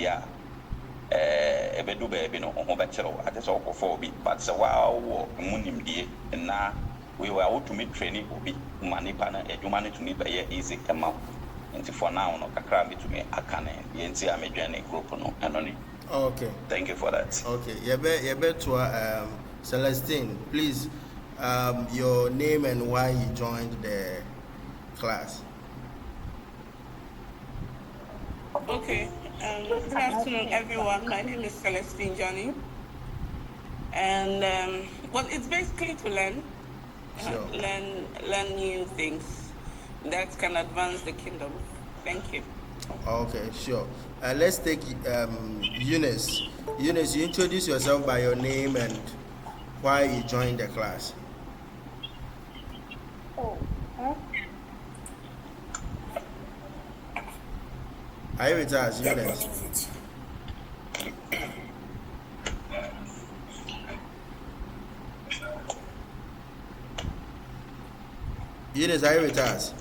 dia ebedu baby no ho bechero ate so okofo obi but say wow munimdie na we were out to meet training obi manipa na edwuma no to me be easy kama nti for now no kakra me to me akane yenti amedwane group no eno ni. Okay, thank you for that. Okay, yebe to Celestine, please, your name and why you joined the class. Okay, good afternoon, everyone. My name is Celestine Johnny, and well, it's basically to learn, Sure. learn new things that can advance the kingdom. Thank you. Okay, sure. Let's take Eunice. Eunice, you introduce yourself by your name and why you joined the class. Are you with us, Eunice? Eunice, are you with us?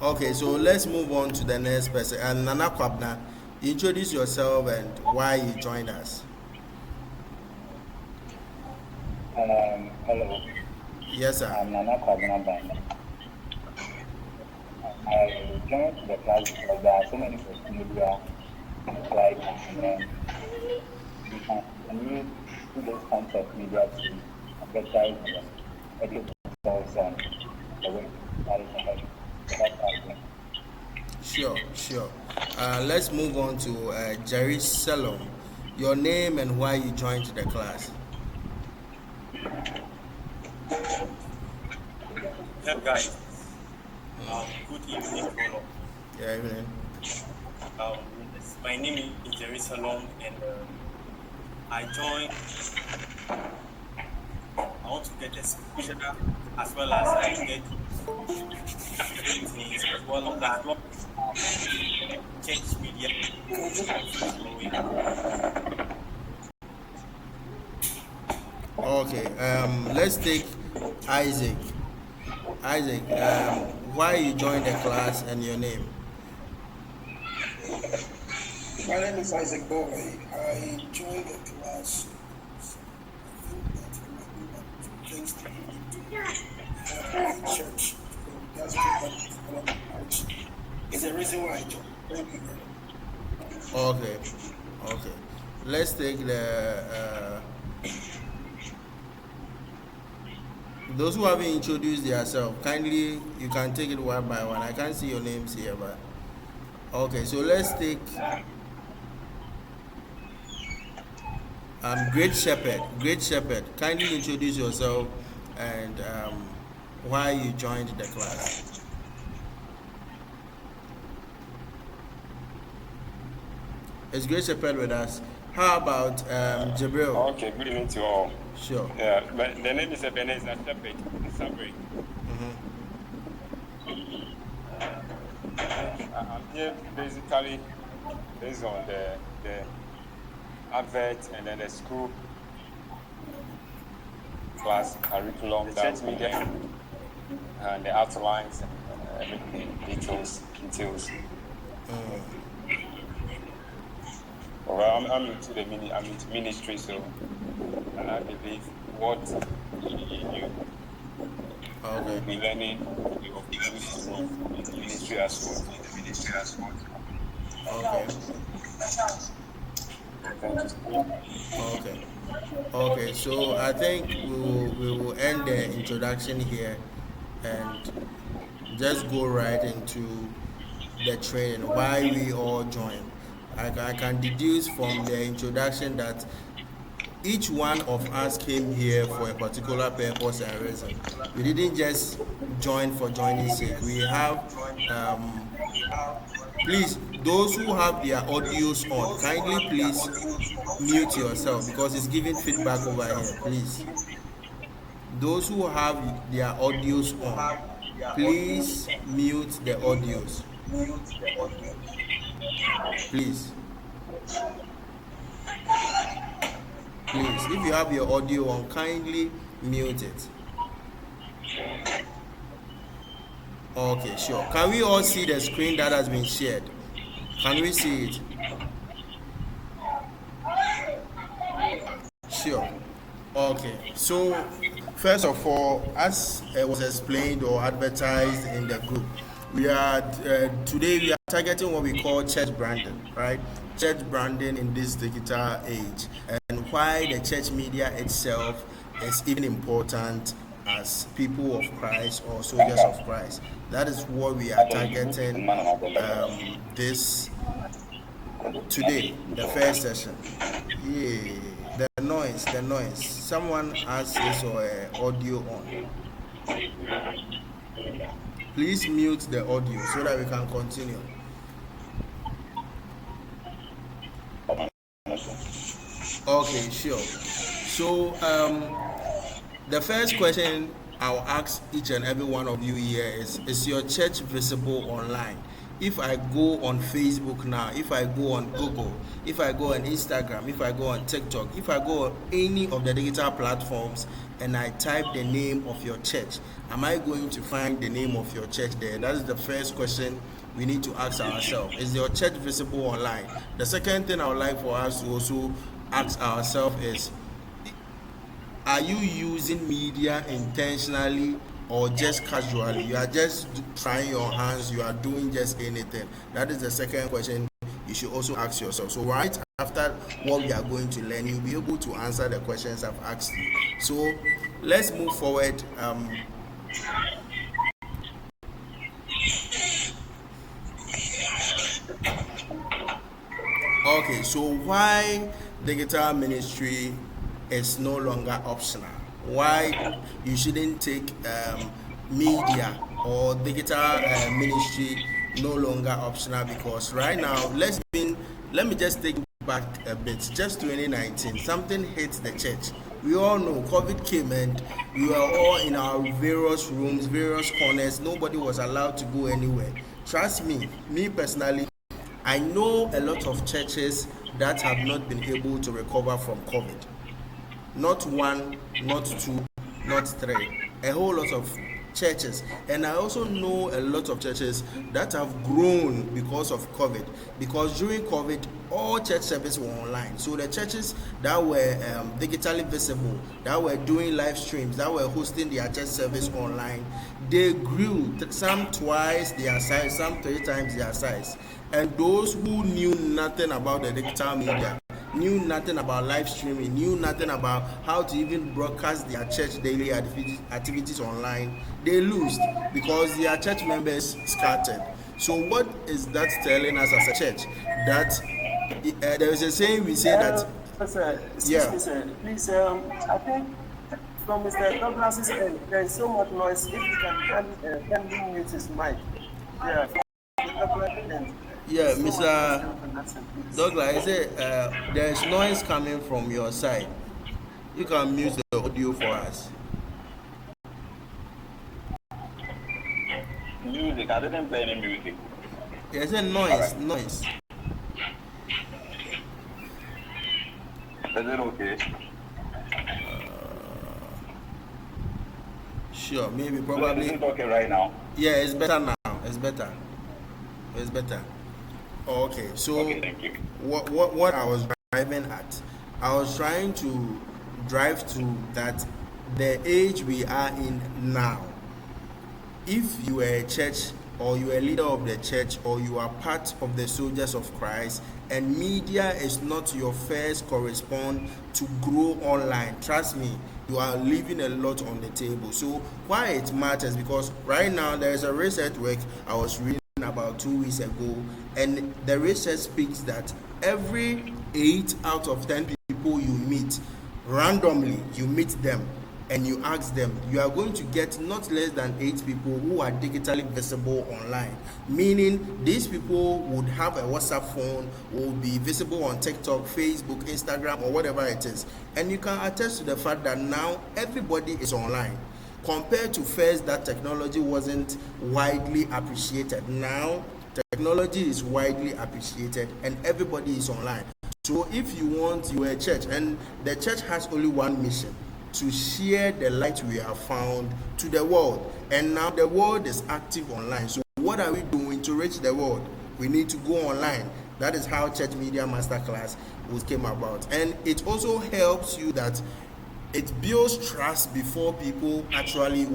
Okay, so let's move on to the next person. And Nana Kwabna, introduce yourself and why you joined us. Hello. Yes, sir. I'm Nana Kwabna. I joined the class because there are so many social media like you can use today's concept media to advertise and educate themselves and the way that is like. Sure. Let's move on to Jerry Salom. Your name and why you joined the class. Hello guys. Good evening, all. Yeah, evening. My name is Jerry Salom, and I joined. I want to get exposure as well as I get things as well as change media. Okay, let's take Isaac. Isaac, why you joined the class and your name? My name is Isaac Boy. I joined the class. Things to church. That's it's the reason why I joined. Thank you. Okay. Let's take the those who haven't introduced themselves. Kindly, you can take it one by one. I can't see your names here, but okay. So let's take Great Shepherd. Great Shepherd, kindly introduce yourself and why you joined the class. Is Great Shepherd with us? How about Jabril? Okay, good evening to all. Sure. Yeah, but the name is Ebenezer Shepherd Sabri. I'm here basically based on the advert and then the school class curriculum that we get and the outlines and everything details. Well, I'm into ministry, so and I believe what you will be learning of the use in the ministry as well. Okay, so I think we will end the introduction here and just go right into the training, why we all joined. I can deduce from the introduction that each one of us came here for a particular purpose and reason. We didn't just join for joining's sake. We have please, those who have their audios on, kindly please mute yourself because it's giving feedback over here, please. Those who have their audios on, please mute the audios. Please, if you have your audio on, kindly mute it. Okay, sure. Can we all see the screen that has been shared? Can we see it? Sure. Okay. So, first of all, as was explained or advertised in the group, we are today we are targeting what we call church branding, right? Church branding in this digital age, and why the church media itself is even important as people of Christ or soldiers of Christ. That is what we are targeting this today, the first session. Yeah, the noise. Someone has his or her audio on. Please mute the audio so that we can continue. Okay, sure. So, the first question I'll ask each and every one of you here is your church visible online? If I go on Facebook now, if I go on Google, if I go on Instagram, if I go on TikTok, if I go on any of the digital platforms and I type the name of your church, am I going to find the name of your church there? That is the first question we need to ask ourselves. Is your church visible online? The second thing I would like for us to also ask ourselves is, are you using media intentionally or just casually? You are just trying your hands, you are doing just anything. That is the second question you should also ask yourself. So right after what we are going to learn, you'll be able to answer the questions I've asked you. So let's move forward. Okay, so why digital ministry is no longer optional? Why you shouldn't take media or digital ministry no longer optional? Because right now, let me just take back a bit. Just 2019, something hit the church. We all know COVID came and we were all in our various rooms, various corners. Nobody was allowed to go anywhere. Trust me personally, I know a lot of churches that have not been able to recover from COVID. Not one, not two, not three. A whole lot of churches. And I also know a lot of churches that have grown because of COVID. Because during COVID, all church services were online. So the churches that were digitally visible, that were doing live streams, that were hosting their church service online, they grew. Some twice their size, some 3 times their size. And those who knew nothing about the digital media, knew nothing about live streaming, knew nothing about how to even broadcast their church daily activities online, they lost because their church members scattered. So what is that telling us as a church? That there is a saying we say that... Sir, excuse me, sir. Please, I think from Mr. Douglas's end, there is so much noise. If you can mute his mic. Yeah. Yeah, Mr. Douglas, I say there is noise coming from your side. You can mute the audio for us. Music, I didn't play any music. There's a noise, noise. Is it okay? Sure, maybe, probably. Is it okay right now? Yeah, it's better now. It's better. It's better. Okay, so okay, thank you. What I was driving at, I was trying to drive to that the age we are in now. If you are a church or you are a leader of the church or you are part of the soldiers of Christ and media is not your first correspond to grow online, trust me, you are leaving a lot on the table. So why it matters, because right now there is a research work I was reading about 2 weeks ago, and the research speaks that every 8 out of 10 people you meet randomly, you meet them and you ask them, you are going to get not less than 8 people who are digitally visible online. Meaning these people would have a WhatsApp phone, will be visible on TikTok, Facebook, Instagram, or whatever it is. And you can attest to the fact that now everybody is online. Compared to first, that technology wasn't widely appreciated. Now technology is widely appreciated and everybody is online. So if you want, you are a church and the church has only one mission: to share the light we have found to the world. And now the world is active online. So what are we doing to reach the world? We need to go online. That is how Church Media Masterclass came about. And it also helps you that it builds trust before people actually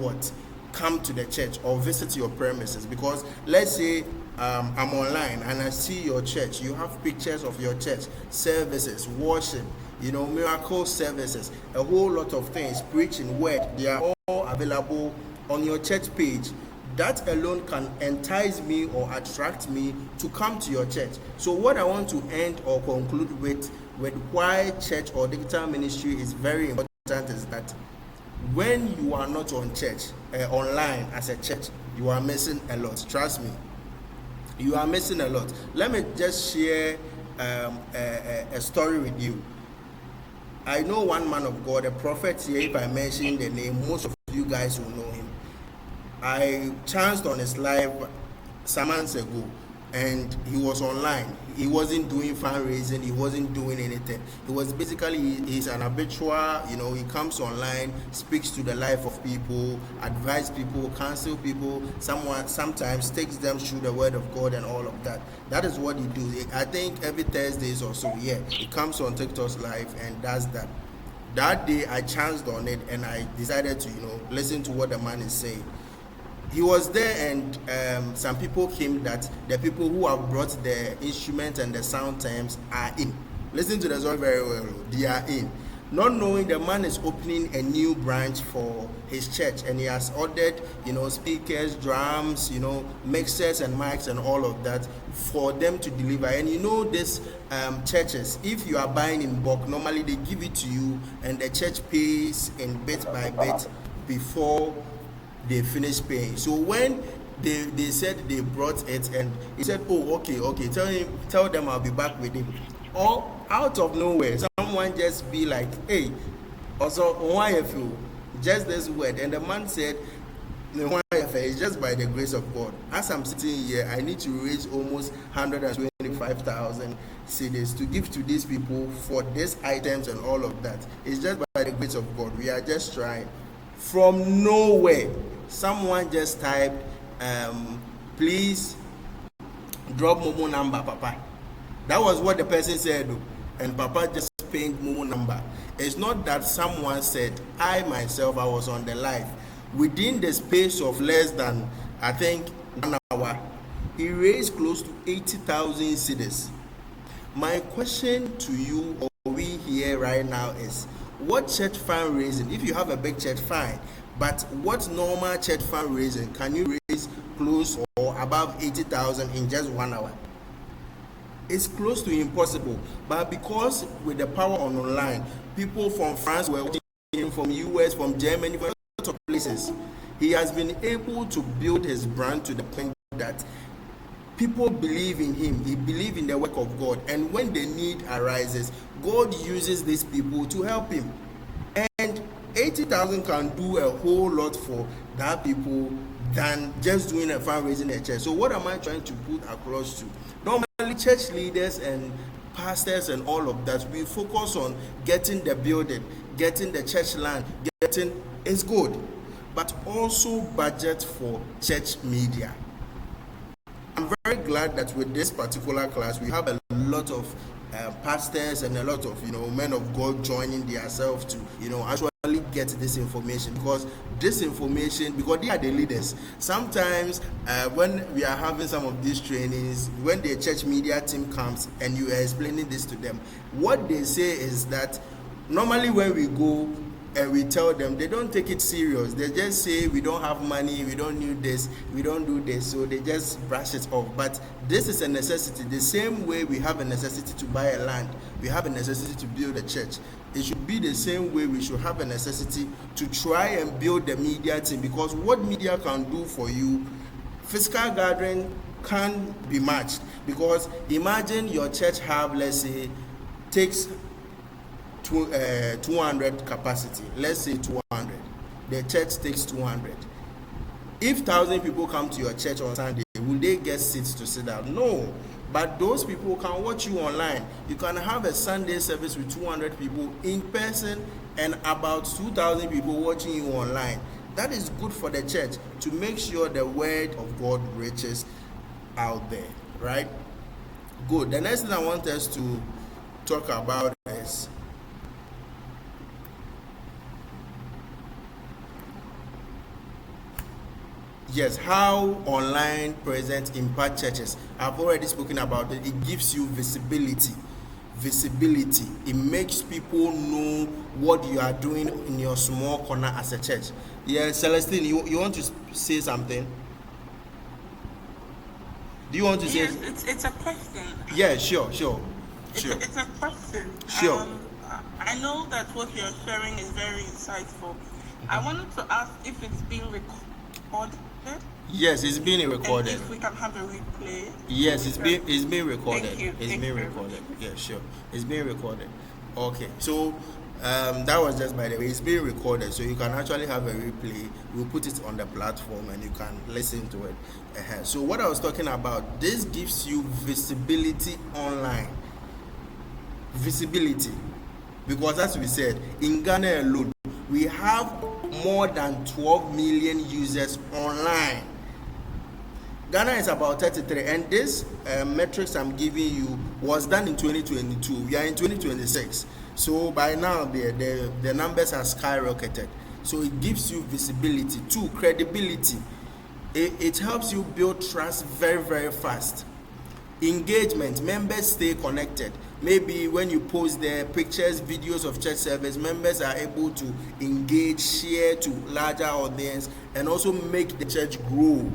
come to the church or visit your premises. Because let's say I'm online and I see your church, you have pictures of your church, services, worship, miracle services, a whole lot of things, preaching, word, they are all available on your church page. That alone can entice me or attract me to come to your church. So what I want to end or conclude with why church or digital ministry is very important is that when you are not on church, online as a church, you are missing a lot. Trust me, you are missing a lot. Let me just share a story with you. I know one man of God, a prophet here. If I mention the name, most of you guys will know him. I chanced on his live some months ago, and he was online. He wasn't doing fundraising, he wasn't doing anything. He was basically, he's an habitual, he comes online, speaks to the life of people, advise people, counsel people, sometimes takes them through the word of God and all of that. That is what he does. I think every Thursdays or so, he comes on TikTok's live and does that. That day I chanced on it and I decided to, listen to what the man is saying. He was there, and some people came that the people who have brought the instrument and the sound terms are in. Listen to the song very well. They are in. Not knowing the man is opening a new branch for his church, and he has ordered, speakers, drums, mixers and mics and all of that for them to deliver. And these churches, if you are buying in bulk, normally they give it to you, and the church pays in bit by bit before they finished paying. So when they said they brought it, and he said, oh, okay, tell them I'll be back with him. All out of nowhere, someone just be like, hey, also why if you just this word, and the man said, why if it's just by the grace of God. As I'm sitting here, I need to raise almost 125,000 cedis to give to these people for these items and all of that. It's just by the grace of God. We are just trying. From nowhere, someone just typed, please drop Momo number, Papa. That was what the person said, and Papa just pinged Momo number. It's not that someone said, I myself, I was on the live. Within the space of less than, I think, 1 hour, he raised close to 80,000 cedis. My question to you, or we here right now, is, what church fundraising, if you have a big church, fine, but what normal church fundraising can you raise close or above 80,000 in just 1 hour? It's close to impossible. But because with the power on online, people from France were watching, from US, from Germany, from a lot of places, he has been able to build his brand to the point that people believe in him. He believes in the work of God, and when the need arises, God uses these people to help him. And 80,000 can do a whole lot for that people than just doing a fundraising a church. So what am I trying to put across to? Normally, church leaders and pastors and all of that, we focus on getting the building, getting the church land, it's good, but also budget for church media. I'm very glad that with this particular class, we have a lot of pastors and a lot of men of God joining themselves to actually get this information, because they are the leaders. Sometimes when we are having some of these trainings, when the church media team comes and you are explaining this to them, what they say is that normally when we go and we tell them, they don't take it serious. They just say, we don't have money, we don't need this, we don't do this, so they just brush it off. But this is a necessity. The same way we have a necessity to buy a land, we have a necessity to build a church. It should be the same way we should have a necessity to try and build the media team, because what media can do for you, physical gathering can't be matched. Because imagine your church have, let's say, takes 200 capacity, let's say 200, the church takes 200. If 1,000 people come to your church on Sunday, will they get seats to sit down? No. But those people can watch you online. You can have a Sunday service with 200 people in person and about 2,000 people watching you online. That is good for the church to make sure the word of God reaches out there. right? Good. The next thing I want us to talk about is yes, how online presence impact churches. I've already spoken about it. It gives you visibility. It makes people know what you are doing in your small corner as a church. Yeah, Celestine, you want to say something? Do you want to say? Yes, it's a question. Yeah, sure. It's a question. Sure. I know that what you're sharing is very insightful. I wanted to ask if it's being recorded. Yes, it's being recorded. And if we can have a replay. Yes, it's being recorded. Thank you. It's being recorded. Yeah, sure. It's being recorded. Okay. So that was just by the way. It's being recorded, so you can actually have a replay. We'll put it on the platform and you can listen to it. So what I was talking about, this gives you visibility online. Visibility. Because as we said, in Ghana alone, we have more than 12 million users online. Ghana is about 33, and this metrics I'm giving you was done in 2022. We are in 2026, so by now the numbers are skyrocketed. So it gives you visibility, too, credibility. It helps you build trust very, very fast. Engagement, members stay connected. Maybe when you post their pictures, videos of church service, members are able to engage, share to larger audience, and also make the church grow.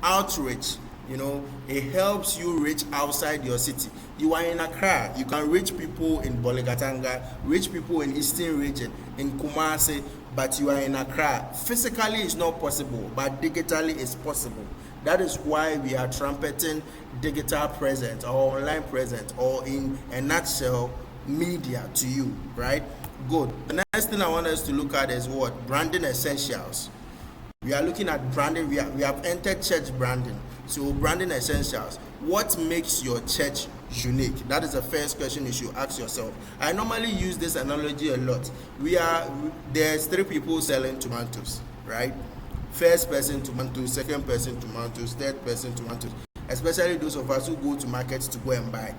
Outreach, it helps you reach outside your city. You are in Accra, you can reach people in Bolegatanga, reach people in Eastern region, in Kumasi, but you are in Accra. Physically it's not possible, but digitally it's possible. That is why we are trumpeting digital presence or online presence, or in a nutshell, media to you, right? Good. The next thing I want us to look at is what? Branding essentials. We are looking at branding. We have entered church branding. So branding essentials. What makes your church unique? That is the first question you should ask yourself. I normally use this analogy a lot. There's 3 people selling tomatoes, right? First person tomatoes, second person tomatoes, third person tomatoes. Especially those of us who go to markets to go and buy.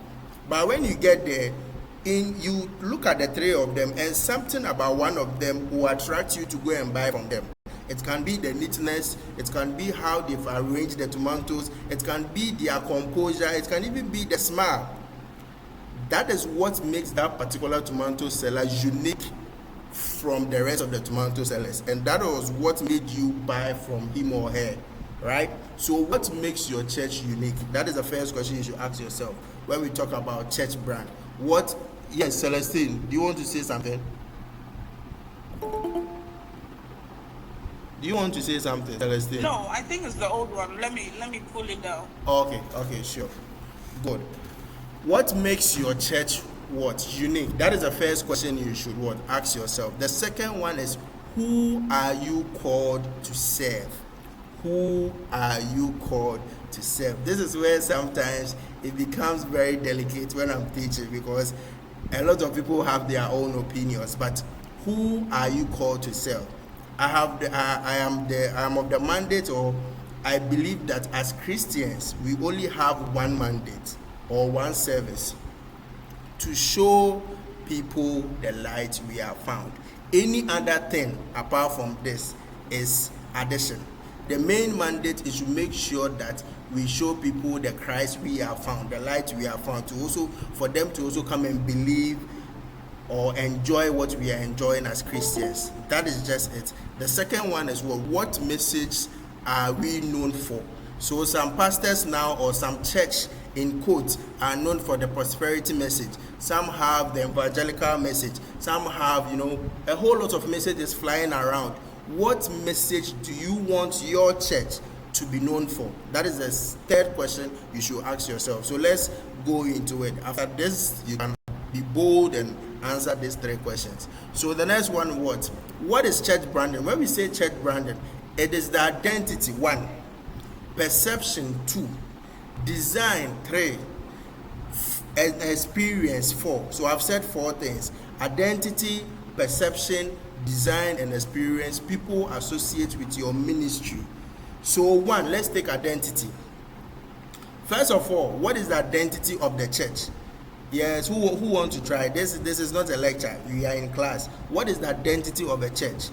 But when you get there, you look at the 3 of them, and something about one of them will attract you to go and buy from them. It can be the neatness, it can be how they've arranged the tomatoes, it can be their composure, it can even be the smell. That is what makes that particular tomato seller unique from the rest of the tomato sellers, and that was what made you buy from him or her, right? So what makes your church unique? That is the first question you should ask yourself when we talk about church brand. Yes, Celestine, do you want to say something? Do you want to say something, Celestine? No, I think it's the old one. Let me pull it down. Okay, sure. Good. What makes your church unique? That is the first question you should ask yourself. The second one is, who are you called to serve? Who are you called to serve? This is where sometimes it becomes very delicate when I'm teaching, because a lot of people have their own opinions, but who are you called to serve? I am of the mandate, or I believe that as Christians we only have one mandate or one service: to show people the light we have found. Any other thing apart from this is addition. The main mandate is to make sure that we show people the Christ we have found, the light we have found, for them to also come and believe or enjoy what we are enjoying as Christians. That is just it. The second one is what message are we known for? So some pastors now, or some church in quotes, are known for the prosperity message. Some have the evangelical message. Some have, a whole lot of messages flying around. What message do you want your church to be known for? That is the third question you should ask yourself. So let's go into it. After this, you can be bold and answer these 3 questions. So the next one, what is church branding? When we say church branding, it is the identity, 1, perception, 2, design, 3, and experience, 4. So I've said 4 things: identity, perception, design, and experience. People associate with your ministry. So 1, let's take identity. First of all, what is the identity of the church? Yes, who want to try? This is not a lecture. We are in class. What is the identity of a church?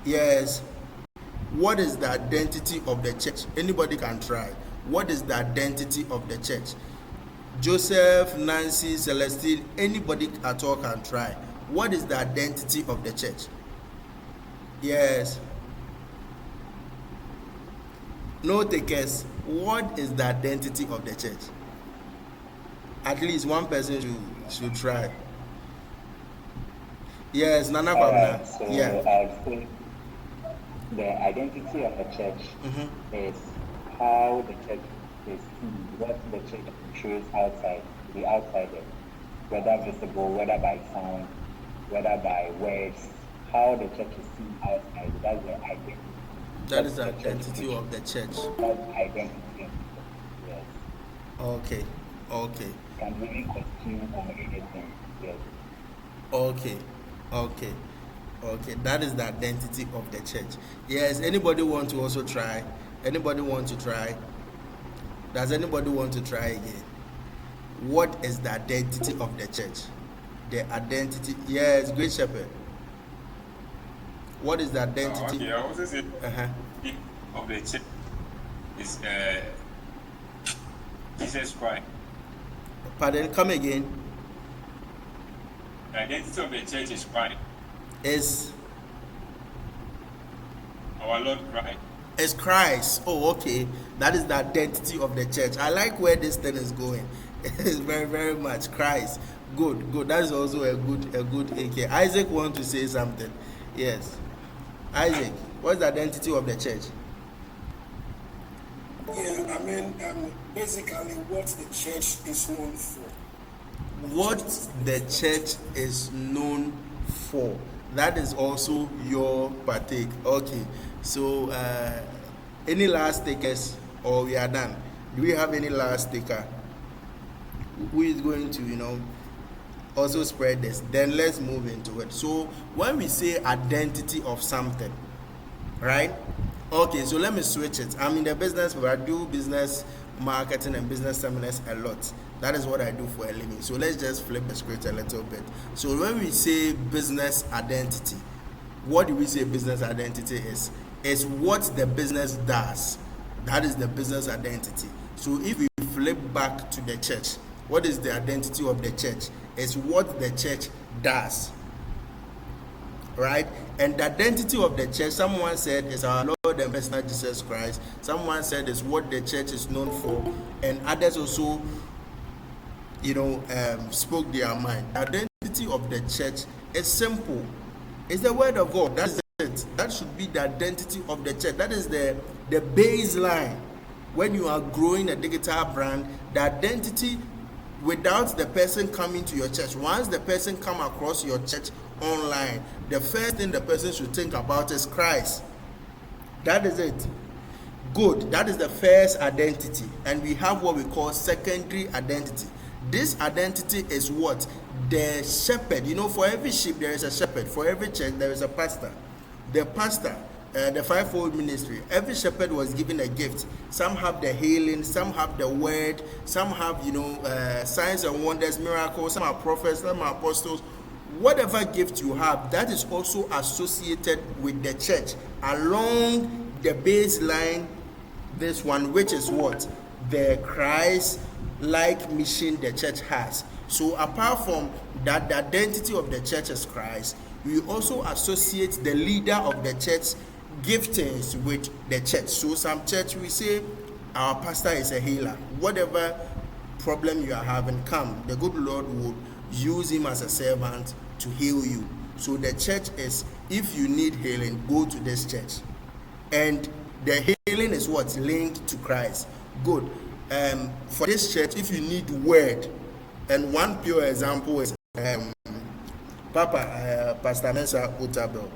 Yes. What is the identity of the church? Anybody can try. What is the identity of the church? Joseph, Nancy, Celestine, anybody at all can try. What is the identity of the church? Yes. No takers. What is the identity of the church? At least one person should try. Yes, Nana Kwabena. So yeah. I'd say the identity of the church is how the church is seen, what the church shows outside, the outsider, whether visible, whether by sound, whether by words, how the church is seen outside. That's the identity. That is the identity of the church. That's identity. Yes. Okay. Can really costume or anything. Yes. Okay. That is the identity of the church. Yes. Anybody want to also try? Anybody want to try? Does anybody want to try again? What is the identity of the church? The identity. Yes, Great Shepherd. What is the identity? Okay, I also say of the church is Jesus Christ. Pardon, come again. The identity of the church is Christ. Is Our Lord Christ. Is Christ. Oh, okay. That is the identity of the church. I like where this thing is going. It's very, very much Christ. Good. That is also a good AK. Isaac want to say something. Yes. Isaac, what's the identity of the church? Yeah, I mean, basically what the church is known for. What the church is known for. That is also your partake. Okay. So, any last takers, or we are done? Do we have any last taker who is going to, also spread this? Then let's move into it. So, when we say identity of something, right? Okay, so let me switch it. I'm in the business where I do business marketing and business seminars a lot. That is what I do for a living. So let's just flip the script a little bit. So when we say business identity, what do we say business identity is? It's what the business does. That is the business identity. So if we flip back to the church, what is the identity of the church? It's what the church does. Right? And the identity of the church, someone said, is our Lord and personal Jesus Christ. Someone said is what the church is known for. And others also, spoke their mind. The identity of the church is simple. It's the word of God. That's it. That should be the identity of the church. That is the baseline. When you are growing a digital brand, the identity without the person coming to your church. Once the person come across your church online, the first thing the person should think about is Christ. That is it. Good. That is the first identity. And we have what we call secondary identity. This identity is what? The shepherd. For every sheep there is a shepherd. For every church there is a pastor. The pastor, the fivefold ministry, every shepherd was given a gift. Some have the healing, some have the word, some have signs and wonders, miracles, some are prophets, some are apostles. Whatever gift you have, that is also associated with the church along the baseline. This one, which is what? The Christ-like mission the church has. So apart from that, the identity of the church is Christ. We also associate the leader of the church giftings with the church. So some church, we say our pastor is a healer. Whatever problem you are having, come. The good Lord will use him as a servant to heal you. So the church is, if you need healing, go to this church. And the healing is what's linked to Christ. Good. For this church, if you need word, and one pure example is Pastor Mensa Otabel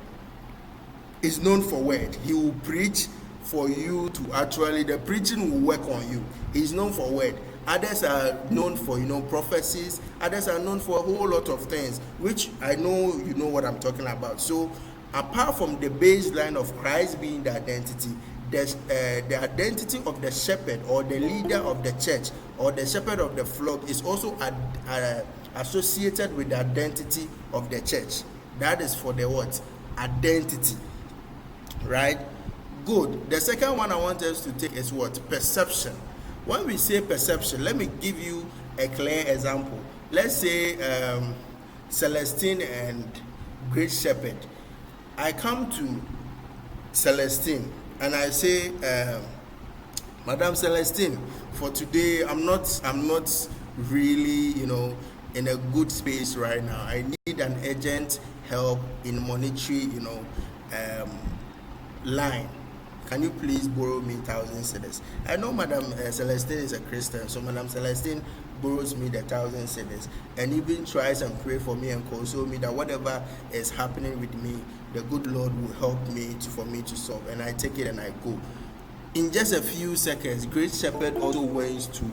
is known for word. He will preach for you to actually, the preaching will work on you. He's known for word. Others are known for, prophecies. Others are known for a whole lot of things, which I know you know what I'm talking about. So apart from the baseline of Christ being the identity, the identity of the shepherd or the leader of the church or the shepherd of the flock is also associated with the identity of the church. That is for the what? Identity. Right? Good. The second one I want us to take is what? Perception. When we say perception, let me give you a clear example. Let's say Celestine and Great Shepherd. I come to Celestine and I say, Madam Celestine, for today I'm not really, in a good space right now. I need an urgent help in monetary, line. Can you please borrow me 1,000 cedis? I know Madam Celestine is a Christian, so Madam Celestine borrows me the 1,000 cedis and even tries and pray for me and console me that whatever is happening with me, the good Lord will help me for me to solve. And I take it and I go. In just a few seconds, Great Shepherd also went to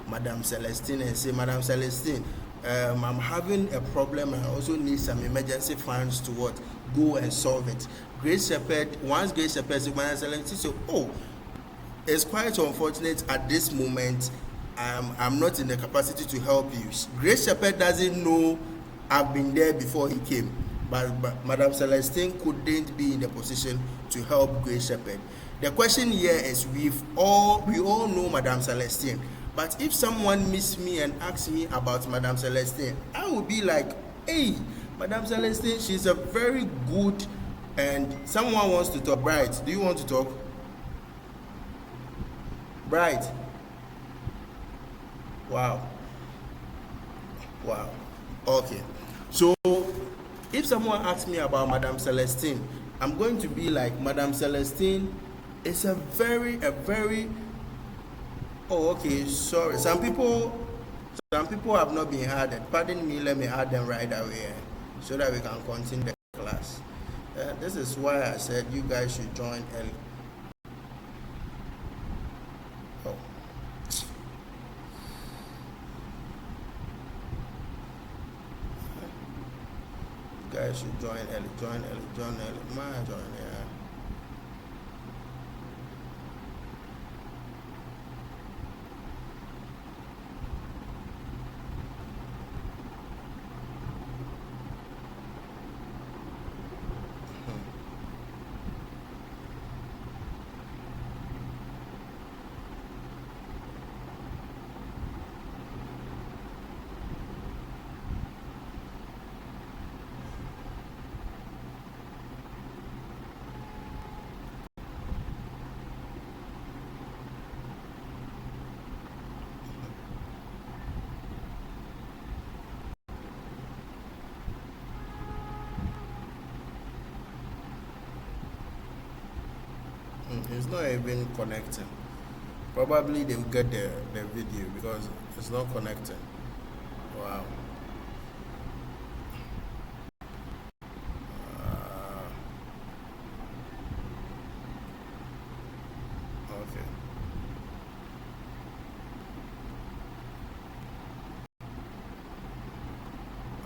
Madam Celestine and say, Madam Celestine, I'm having a problem. I also need some emergency funds to what? Go and solve it. Great Shepherd, once Great Shepherd said, Madam Celestine said, oh, it's quite unfortunate at this moment. I'm not in the capacity to help you. Great Shepherd doesn't know I've been there before he came. But Madam Celestine couldn't be in the position to help Great Shepherd. The question here is, we all know Madam Celestine. But if someone meets me and asks me about Madam Celestine, I will be like, hey, Madam Celestine, she's a very good, and someone wants to talk. Bright, do you want to talk? Bright. Wow. Okay. So if someone asks me about Madam Celestine, I'm going to be like, Madam Celestine is a very oh, okay, sorry. Some people have not been added. Pardon me, let me add them right away so that we can continue the class. This is why I said you guys should join early. Oh. You guys should join early. Join early. My join, yeah. It's not even connecting. Probably they will get the video because it's not connecting. Wow. Okay.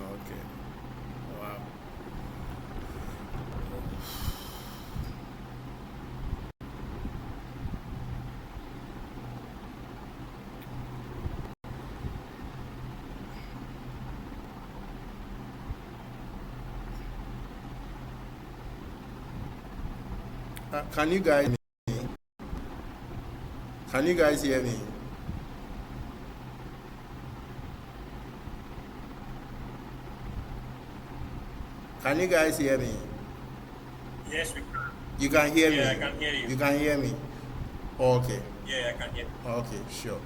Okay. Wow. Can you guys hear me? Can you guys hear me? Can you guys hear me? Yes, we can. You can hear me? Yeah, I can hear you. You can hear me? Okay. Yeah, I can hear you. Okay, sure.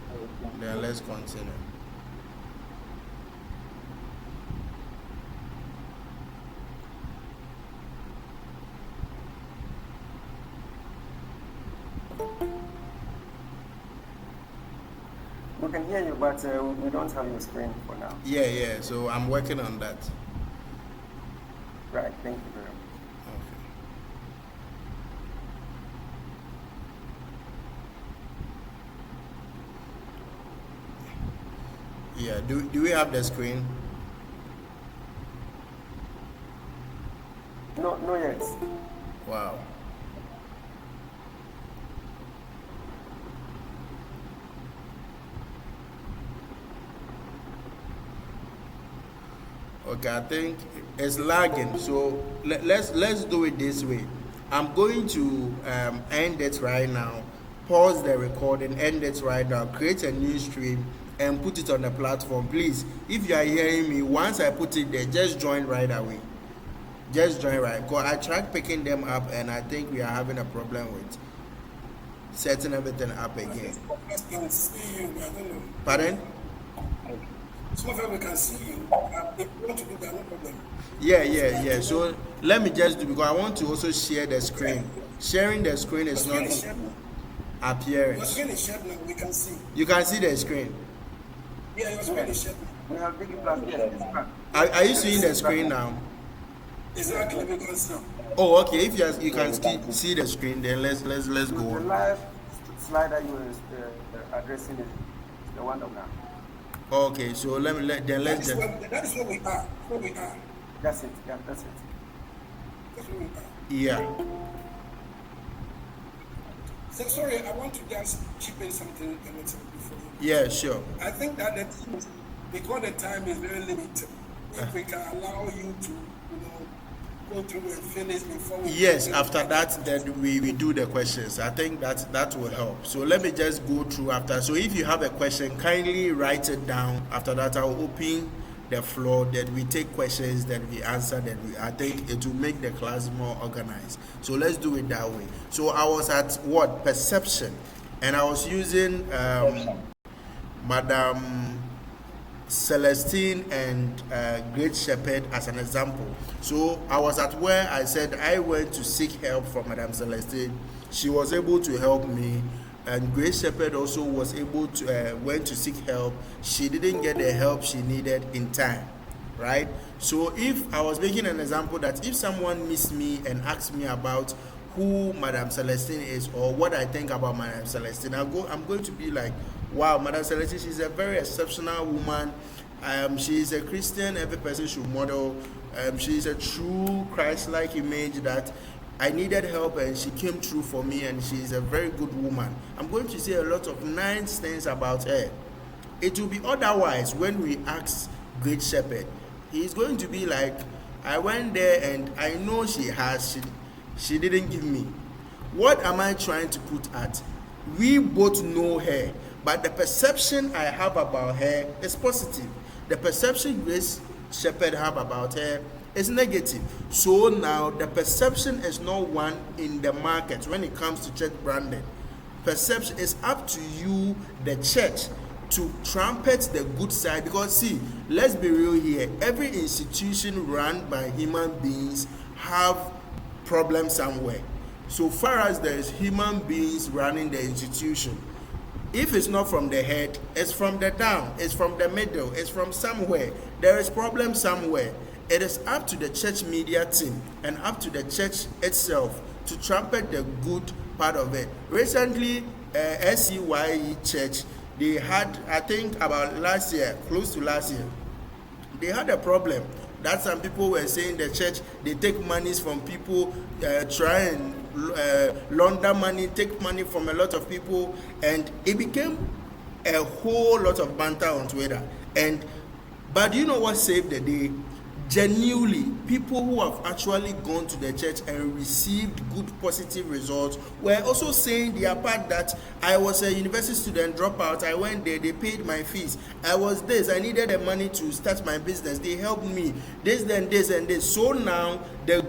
Then let's continue. We can hear you, but we don't have your screen for now. Yeah. So I'm working on that. Right. Thank you very much. Okay. Yeah. Do we have the screen? No yet. Wow. Okay, I think it's lagging. So let's do it this way. I'm going to end it right now. Pause the recording, end it right now, create a new stream and put it on the platform. Please, if you are hearing me, once I put it there, just join right away. Just join right. Because I tried picking them up and I think we are having a problem with setting everything up again. Can see you. I don't know. Pardon? Some of them we can see you. If you want to do that, no problem. Yeah. So let me just do, because I want to also share the screen. Sharing the screen is not appearing. Your screen is shared now. We can see. You can see the screen. Yeah, your screen is shared now. We have big plans. Yes. Are you seeing the screen now? Exactly, we can see. Oh, okay. If you can see the screen, then let's go The on. live slide that you were addressing is the one of now. Okay, so let's That just. is where we are. Where we are. That's it. Yeah, that's it. That's where we are. Yeah. So sorry, I want to just chip in something a little before you. Yeah, sure. I think that the thing is, because the time is very limited, if we can allow you to, go through and finish before we. Yes, after that, then we do the questions. I think that will help. So let me just go through after. So if you have a question, kindly write it down. After that, I'll open the floor. Then we take questions. Then we answer. I think it will make the class more organized. So let's do it that way. So I was at what? Perception, and I was using Madam Celestine and Great Shepherd as an example. So I was at where I said I went to seek help from Madam Celestine. She was able to help me, and Great Shepherd also was able to went to seek help. She didn't get the help she needed in time, right? So if I was making an example that if someone missed me and asked me about who Madam Celestine is or what I think about Madam Celestine, I'm going to be like, wow, Madam Celestine, she's a very exceptional woman. She is a Christian, every person should model. She is a true Christ-like image that I needed help and she came through for me, and she is a very good woman. I'm going to say a lot of nice things about her. It will be otherwise when we ask Great Shepherd. He's going to be like, I went there and I know she didn't give me. What am I trying to put at? We both know her, but the perception I have about her is positive. The perception Grace Shepherd have about her is negative. So now the perception is not one in the market when it comes to church branding. Perception is up to you, the church, to trumpet the good side. Because see, let's be real here. Every institution run by human beings have problems somewhere. So far as there is human beings running the institution, if it's not from the head, it's from the down, it's from the middle, it's from somewhere. There is problem somewhere. It is up to the church media team and up to the church itself to trumpet the good part of it. Recently, SCYE Church, they had, I think about last year, close to last year, they had a problem that some people were saying the church, they take monies from people, try and launder money, take money from a lot of people, and it became a whole lot of banter on Twitter. But you know what saved the day? Genuinely, people who have actually gone to the church and received good positive results were also saying their part, that I was a university student dropout, I went there, they paid my fees, I was this, I needed the money to start my business, they helped me, this, then this and this. So now the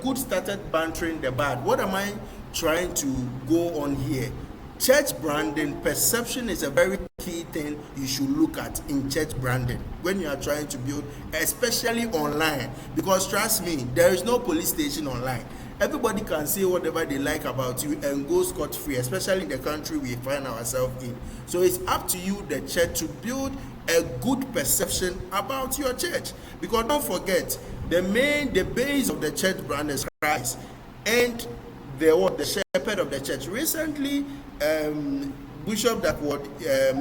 good started bantering the bad. What am I trying to go on here? Church branding, perception is a very key thing you should look at in church branding when you are trying to build, especially online. Because trust me, there is no police station online. Everybody can say whatever they like about you and go scot-free, especially in the country we find ourselves in. So it's up to you, the church, to build a good perception about your church. Because don't forget, the base of the church brand is Christ, and the shepherd of the church. Recently, Bishop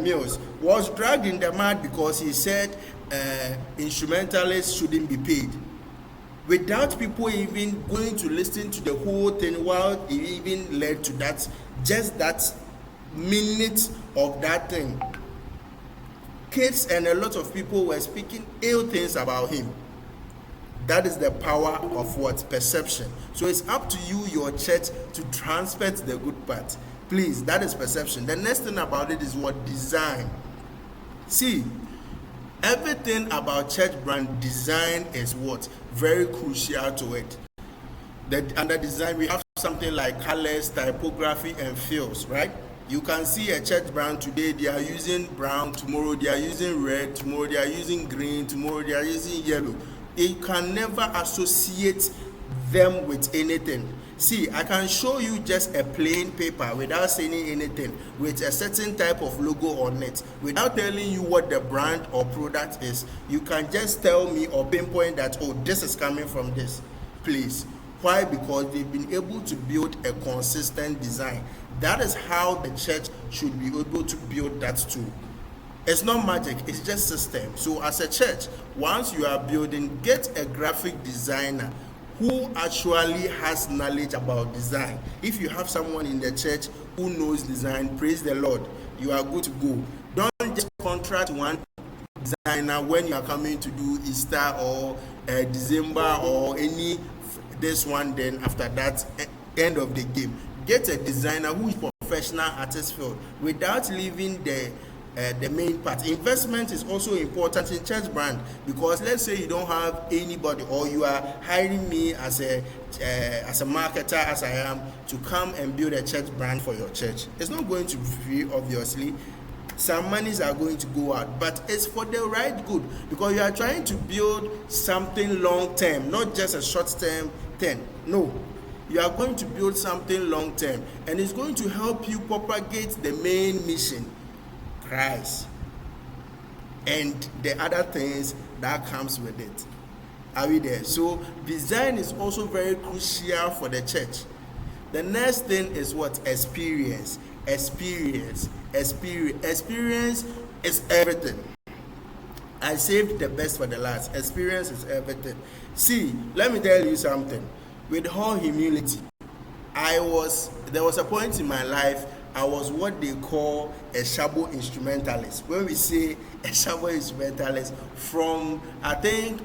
Mills was dragged in the mud because he said instrumentalists shouldn't be paid, without people even going to listen to the whole thing, while it even led to that, just that minute of that thing. Kids and a lot of people were speaking ill things about him. That is the power of what? Perception. So it's up to you, your church, to transfer the good part. Please, that is perception. The next thing about it is what? Design. See, everything about church brand design is what? Very crucial to it. Under design, we have something like colors, typography, and fields, right? You can see a church brand today, they are using brown, tomorrow they are using red, tomorrow they are using green, tomorrow they are using yellow. You can never associate them with anything. See, I can show you just a plain paper without saying anything with a certain type of logo on it. Without telling you what the brand or product is, you can just tell me or pinpoint that, oh, this is coming from this place. Why? Because they've been able to build a consistent design. That is how the church should be able to build that too. It's not magic, it's just system. So as a church, once you are building, get a graphic designer who actually has knowledge about design. If you have someone in the church who knows design, praise the Lord, you are good to go. Don't just contract one designer when you are coming to do Easter or December or any this one, then after that, end of the game. Get a designer who is professional artist field without leaving the main part. Investment is also important in church brand, because let's say you don't have anybody, or you are hiring me as a marketer, as I am, to come and build a church brand for your church. It's not going to be free, obviously. Some monies are going to go out, but it's for the right good, because you are trying to build something long term, not just a short term thing. No, you are going to build something long term, and it's going to help you propagate the main mission, Christ, and the other things that comes with it. Are we there? So design is also very crucial for the church. The next thing is what? Experience. Experience is everything. I saved the best for the last. Experience is everything. See, let me tell you something. With all humility, there was a point in my life I was what they call a shabo instrumentalist. When we say a shabo instrumentalist, from I think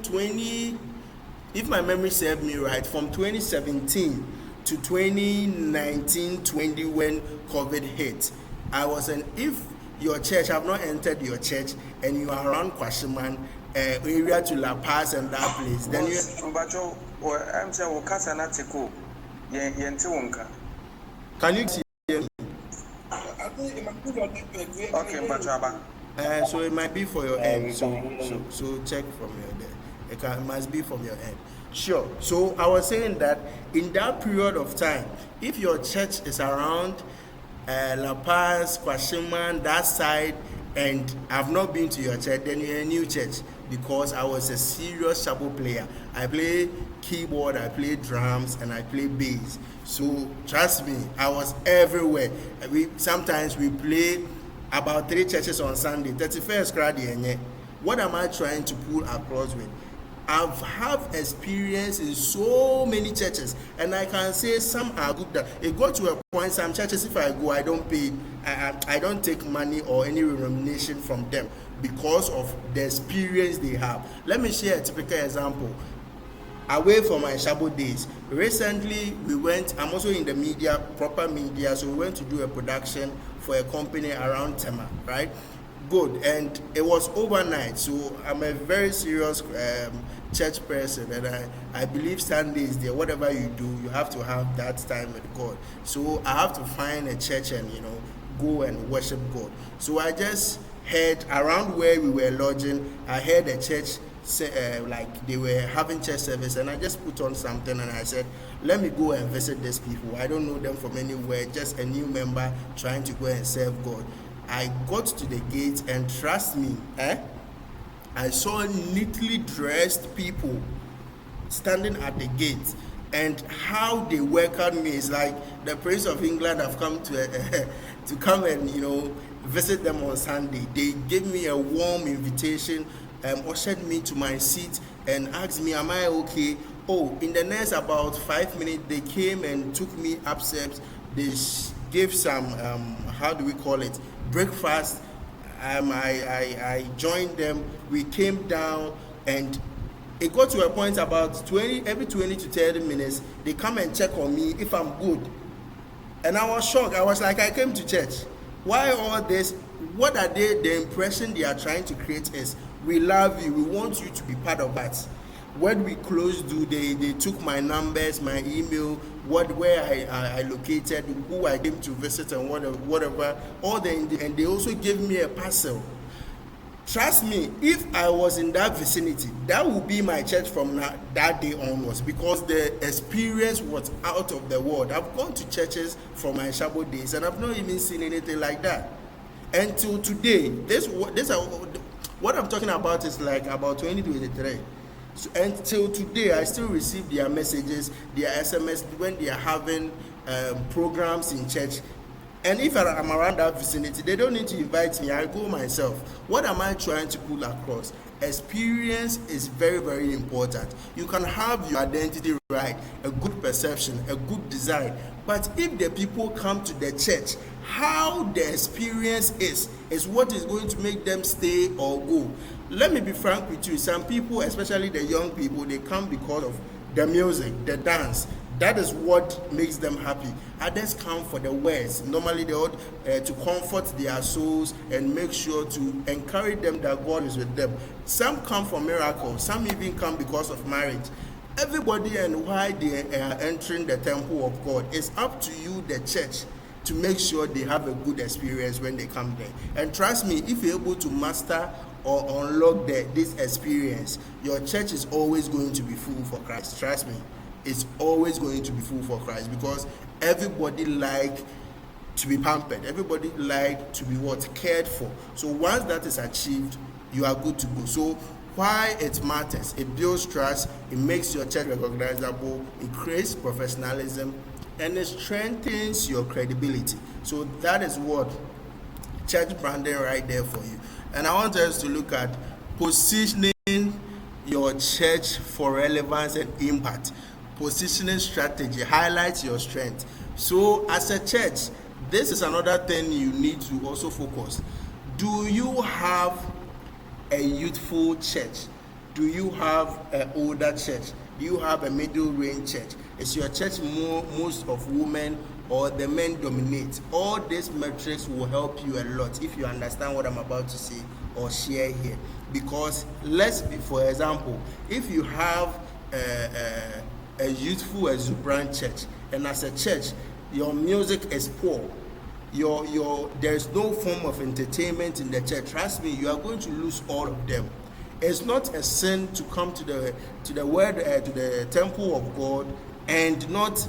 if my memory serves me right, from 2017 to 2019-20 when COVID hit, I was if your church, have not entered your church and you are around Kwashiman, area to La Paz and that place, then you... Can you see me? Okay, so it might be for your end. So check from your end. It must be from your end. Sure. So I was saying that in that period of time, if your church is around La Paz, Kwashiman, that side, and I've not been to your church, then you're a new church, because I was a serious shabo player. I play keyboard, I play drums, and I play bass. So trust me, I was everywhere. Sometimes we play about 3 churches on Sunday, 31st Friday. What am I trying to pull across with? I've have experience in so many churches, and I can say some are good. That it got to a point, some churches, if I go, I don't pay, I don't take money or any remuneration from them because of the experience they have. Let me share a typical example. Away from my shabo days, recently we went, I'm also in the media, proper media, so we went to do a production for a company around Tema, right? Good, and it was overnight, so I'm a very serious church person, and I believe Sundays there, whatever you do, you have to have that time with God. So I have to find a church and go and worship God. So I just heard around where we were lodging, I heard a church like they were having church service, and I just put on something and I said, let me go and visit these people. I don't know them from anywhere, just a new member trying to go and serve God. I got to the gate, and trust me, I saw neatly dressed people standing at the gate, and how they welcomed me is like the Prince of England have come to come and visit them on Sunday. They gave me a warm invitation, ushered me to my seat and asked me, am I okay? Oh, in the next about 5 minutes, they came and took me upstairs. They gave some how do we call it, breakfast. I joined them. We came down, and it got to a point about every 20 to 30 minutes, they come and check on me if I'm good. And I was shocked. I was like, I came to church. Why all this? What are they? The impression they are trying to create is, we love you, we want you to be part of us. When we closed, they took my numbers, my email, where I located, who I came to visit, and whatever. And they also gave me a parcel. Trust me, if I was in that vicinity, that would be my church from that day onwards, because the experience was out of the world. I've gone to churches from my Shabo days, and I've not even seen anything like that. Until today, what I'm talking about is like about 2023. So until today, I still receive their messages, their SMS when they are having programs in church. And if I'm around that vicinity, they don't need to invite me. I go myself. What am I trying to pull across? Experience is very, very important. You can have your identity right, a good perception, a good design. But if the people come to the church, how the experience is what is going to make them stay or go. Let me be frank with you. Some people, especially the young people, they come because of the music, the dance. That is what makes them happy. Others come for the words. Normally, they ought to comfort their souls and make sure to encourage them that God is with them. Some come for miracles. Some even come because of marriage. Everybody and why they are entering the temple of God. It's up to you, the church, to make sure they have a good experience when they come there. And trust me, if you're able to master or unlock this experience, your church is always going to be full for Christ. Trust me. It's always going to be full for Christ, because everybody like to be pampered. Everybody like to be cared for. So once that is achieved, you are good to go. So why it matters? It builds trust. It makes your church recognizable. It creates professionalism, and it strengthens your credibility. So that is what church branding right there for you. And I want us to look at positioning your church for relevance and impact. Positioning strategy highlights your strength. So as a church, this is another thing you need to also focus. Do you have a youthful church? Do you have an older church? Do you have a middle range church? Is your church most of women, or the men dominate? All these metrics will help you a lot if you understand what I'm about to say or share here. Because for example, if you have a youthful, exuberant church, and as a church, your music is poor, there's no form of entertainment in the church, trust me, you are going to lose all of them. It's not a sin to come to the word, to the temple of God and not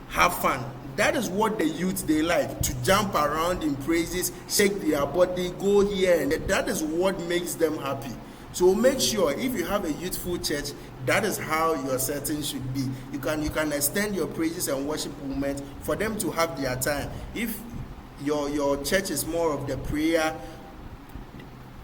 have fun. That is what the youth, they like, to jump around in praises, shake their body, go here, and that is what makes them happy. So make sure, if you have a youthful church, that is how your setting should be. You can extend your praises and worship movement for them to have their time. If your church is more of the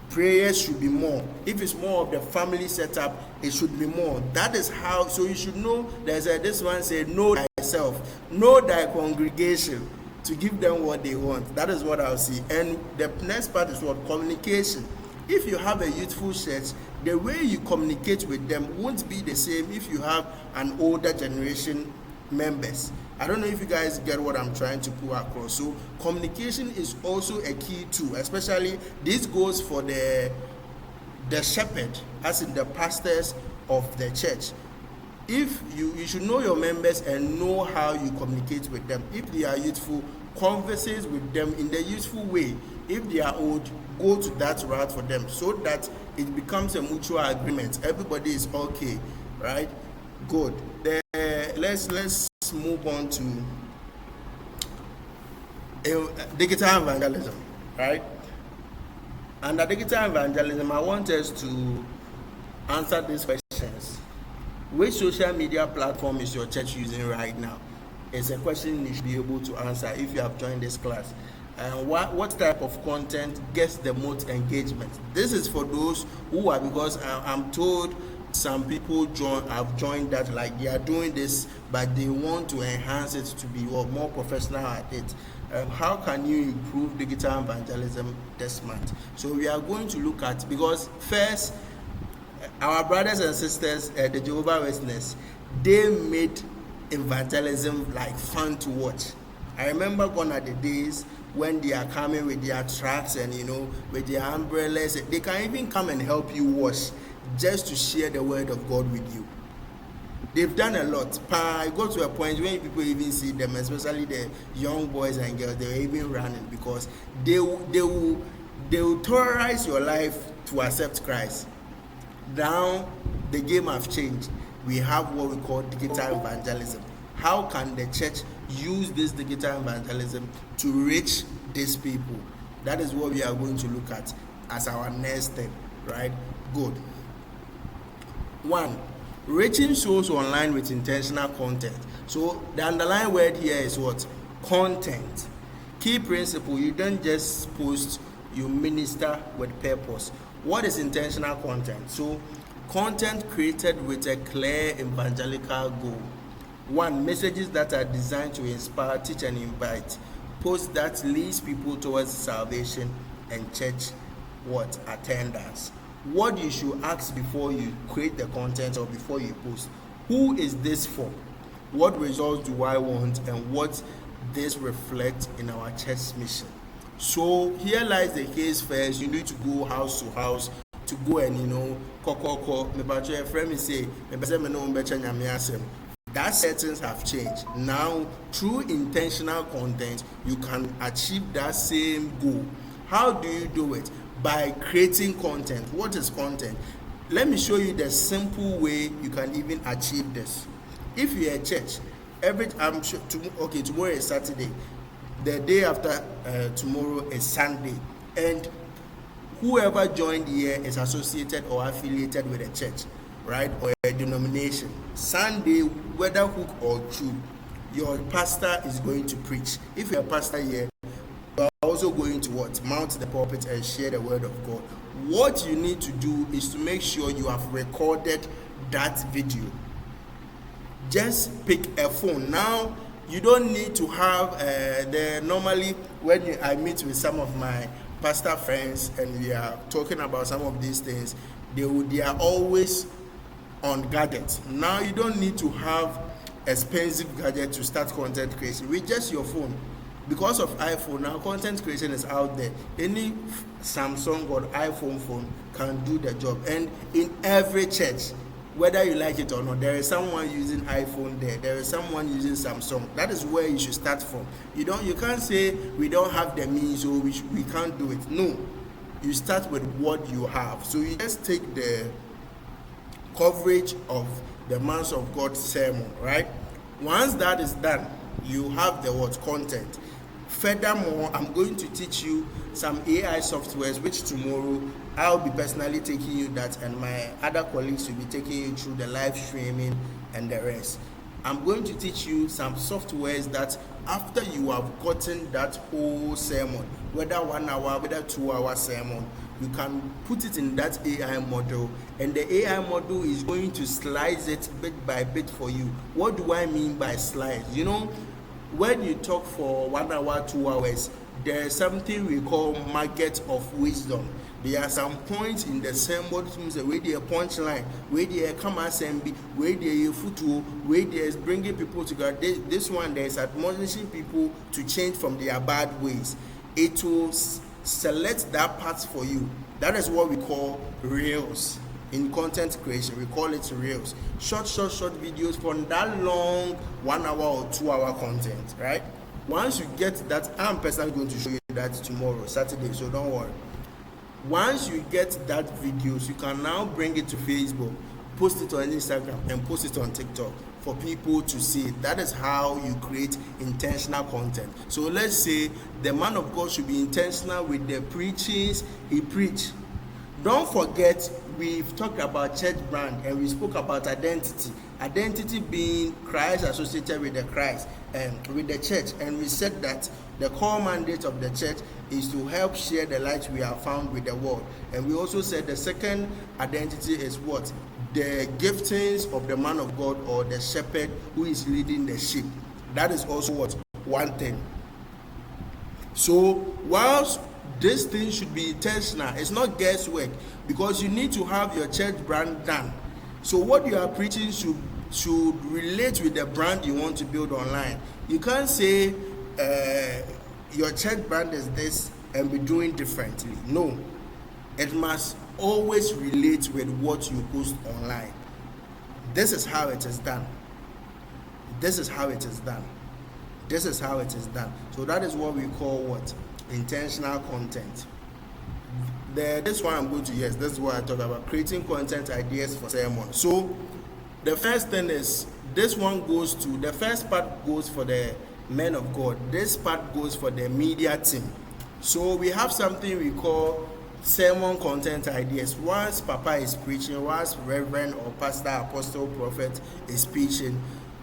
prayers should be more. If it's more of the family setup, it should be more. That is how. So you should know. This one said, know thyself, know thy congregation, to give them what they want. That is what I'll see. And the next part is what? Communication. If you have a youthful church, the way you communicate with them won't be the same if you have an older generation members. I don't know if you guys get what I'm trying to put across. So communication is also a key too, especially this goes for the shepherd, as in the pastors of the church. If you should know your members and know how you communicate with them. If they are youthful, converse with them in the useful way. If they are old, go to that route for them, so that it becomes a mutual agreement. Everybody is okay, right? Good. Let's move on to digital evangelism, right? Under digital evangelism, I want us to answer these questions. Which social media platform is your church using right now? It's a question you should be able to answer if you have joined this class. And what type of content gets the most engagement? This is for those who are, because I'm told some people have joined that, like they are doing this, but they want to enhance it to be more professional at it. How can you improve digital evangelism this month? So we are going to look at, because first, our brothers and sisters, the Jehovah Witness, they made evangelism like fun to watch. I remember gone are the days when they are coming with their trucks and with their umbrellas. They can even come and help you wash just to share the word of God with you. They've done a lot. I go to a point when people even see them, especially the young boys and girls, they're even running because they will terrorize your life to accept Christ. Now the game have changed. We have what we call digital evangelism. How can the church use this digital evangelism to reach these people? That is what we are going to look at as our next step, right? Good. 1. Reaching souls online with intentional content. So the underlying word here is what? Content. Key principle, you don't just post, you minister with purpose. What is intentional content? So content created with a clear evangelical goal. 1. Messages that are designed to inspire, teach, and invite. Post that leads people towards salvation and church attendance. What you should ask before you create the content or before you post: who is this for? What results do I want, and what this reflects in our church mission? So here lies the case first. You need to go house to house to go and that settings have changed. Now through intentional content you can achieve that same goal. How do you do it? By creating content. What is content? Let me show you the simple way you can even achieve this. If you're a church, tomorrow is Saturday, the day after tomorrow is Sunday, and whoever joined here is associated or affiliated with a church, right, or a denomination. Sunday, whether hook or crook, your pastor is going to preach. If you're a pastor here, you are also going to mount the pulpit and share the word of God. What you need to do is to make sure you have recorded that video. Just pick a phone. Now you don't need to have normally when I meet with some of my pastor friends and we are talking about some of these things, they are always on gadgets. Now you don't need to have expensive gadget to start content creation with just your phone. Because of iPhone, now content creation is out there. Any Samsung or iPhone phone can do the job. And in every church, whether you like it or not, there is someone using iPhone there is someone using Samsung. That is where you should start from. You can't say we don't have the means or we can't do it. No, you start with what you have. So you just take the coverage of the Months of God sermon, right? Once that is done, you have the content. Furthermore, I'm going to teach you some AI softwares, which tomorrow I'll be personally taking you that, and my other colleagues will be taking you through the live streaming and the rest. I'm going to teach you some softwares that after you have gotten that whole sermon, whether 1 hour, whether 2 hour sermon, you can put it in that AI model, and the AI model is going to slice it bit by bit for you. What do I mean by slice? When you talk for 1 hour, 2 hours, there is something we call market of wisdom. There are some points in the sermon, where there punchline, where there come assembly, where there football, where there is bringing people together. This one, there is admonishing people to change from their bad ways. It will select that part for you. That is what we call reels. In content creation, we call it reels. Short videos from that long 1 hour or 2 hour content, right? Once you get that, I'm personally going to show you that tomorrow, Saturday, so don't worry. Once you get that videos, you can now bring it to Facebook, post it on Instagram, and post it on TikTok for people to see it. That is how you create intentional content. So let's say the man of God should be intentional with the preachings he preached. Don't forget, we've talked about church brand and we spoke about identity. Identity being Christ associated with the Christ and with the church. And we said that the core mandate of the church is to help share the light we have found with the world. And we also said the second identity is what? The giftings of the man of God or the shepherd who is leading the sheep. That is also what? One thing. So whilst this thing should be intentional. It's not guesswork, because you need to have your church brand done. So what you are preaching should relate with the brand you want to build online. You can't say your church brand is this and be doing differently. No, it must always relate with what you post online. This is how it is done. This is how it is done. This is how it is done. So that is what we call what? Intentional content. This one I'm going to, yes, this is what I talk about, creating content ideas for sermon. So the first thing is, this one goes to, the first part goes for the men of God. This part goes for the media team. So we have something we call sermon content ideas. Once Papa is preaching, once Reverend or Pastor, Apostle, Prophet is preaching,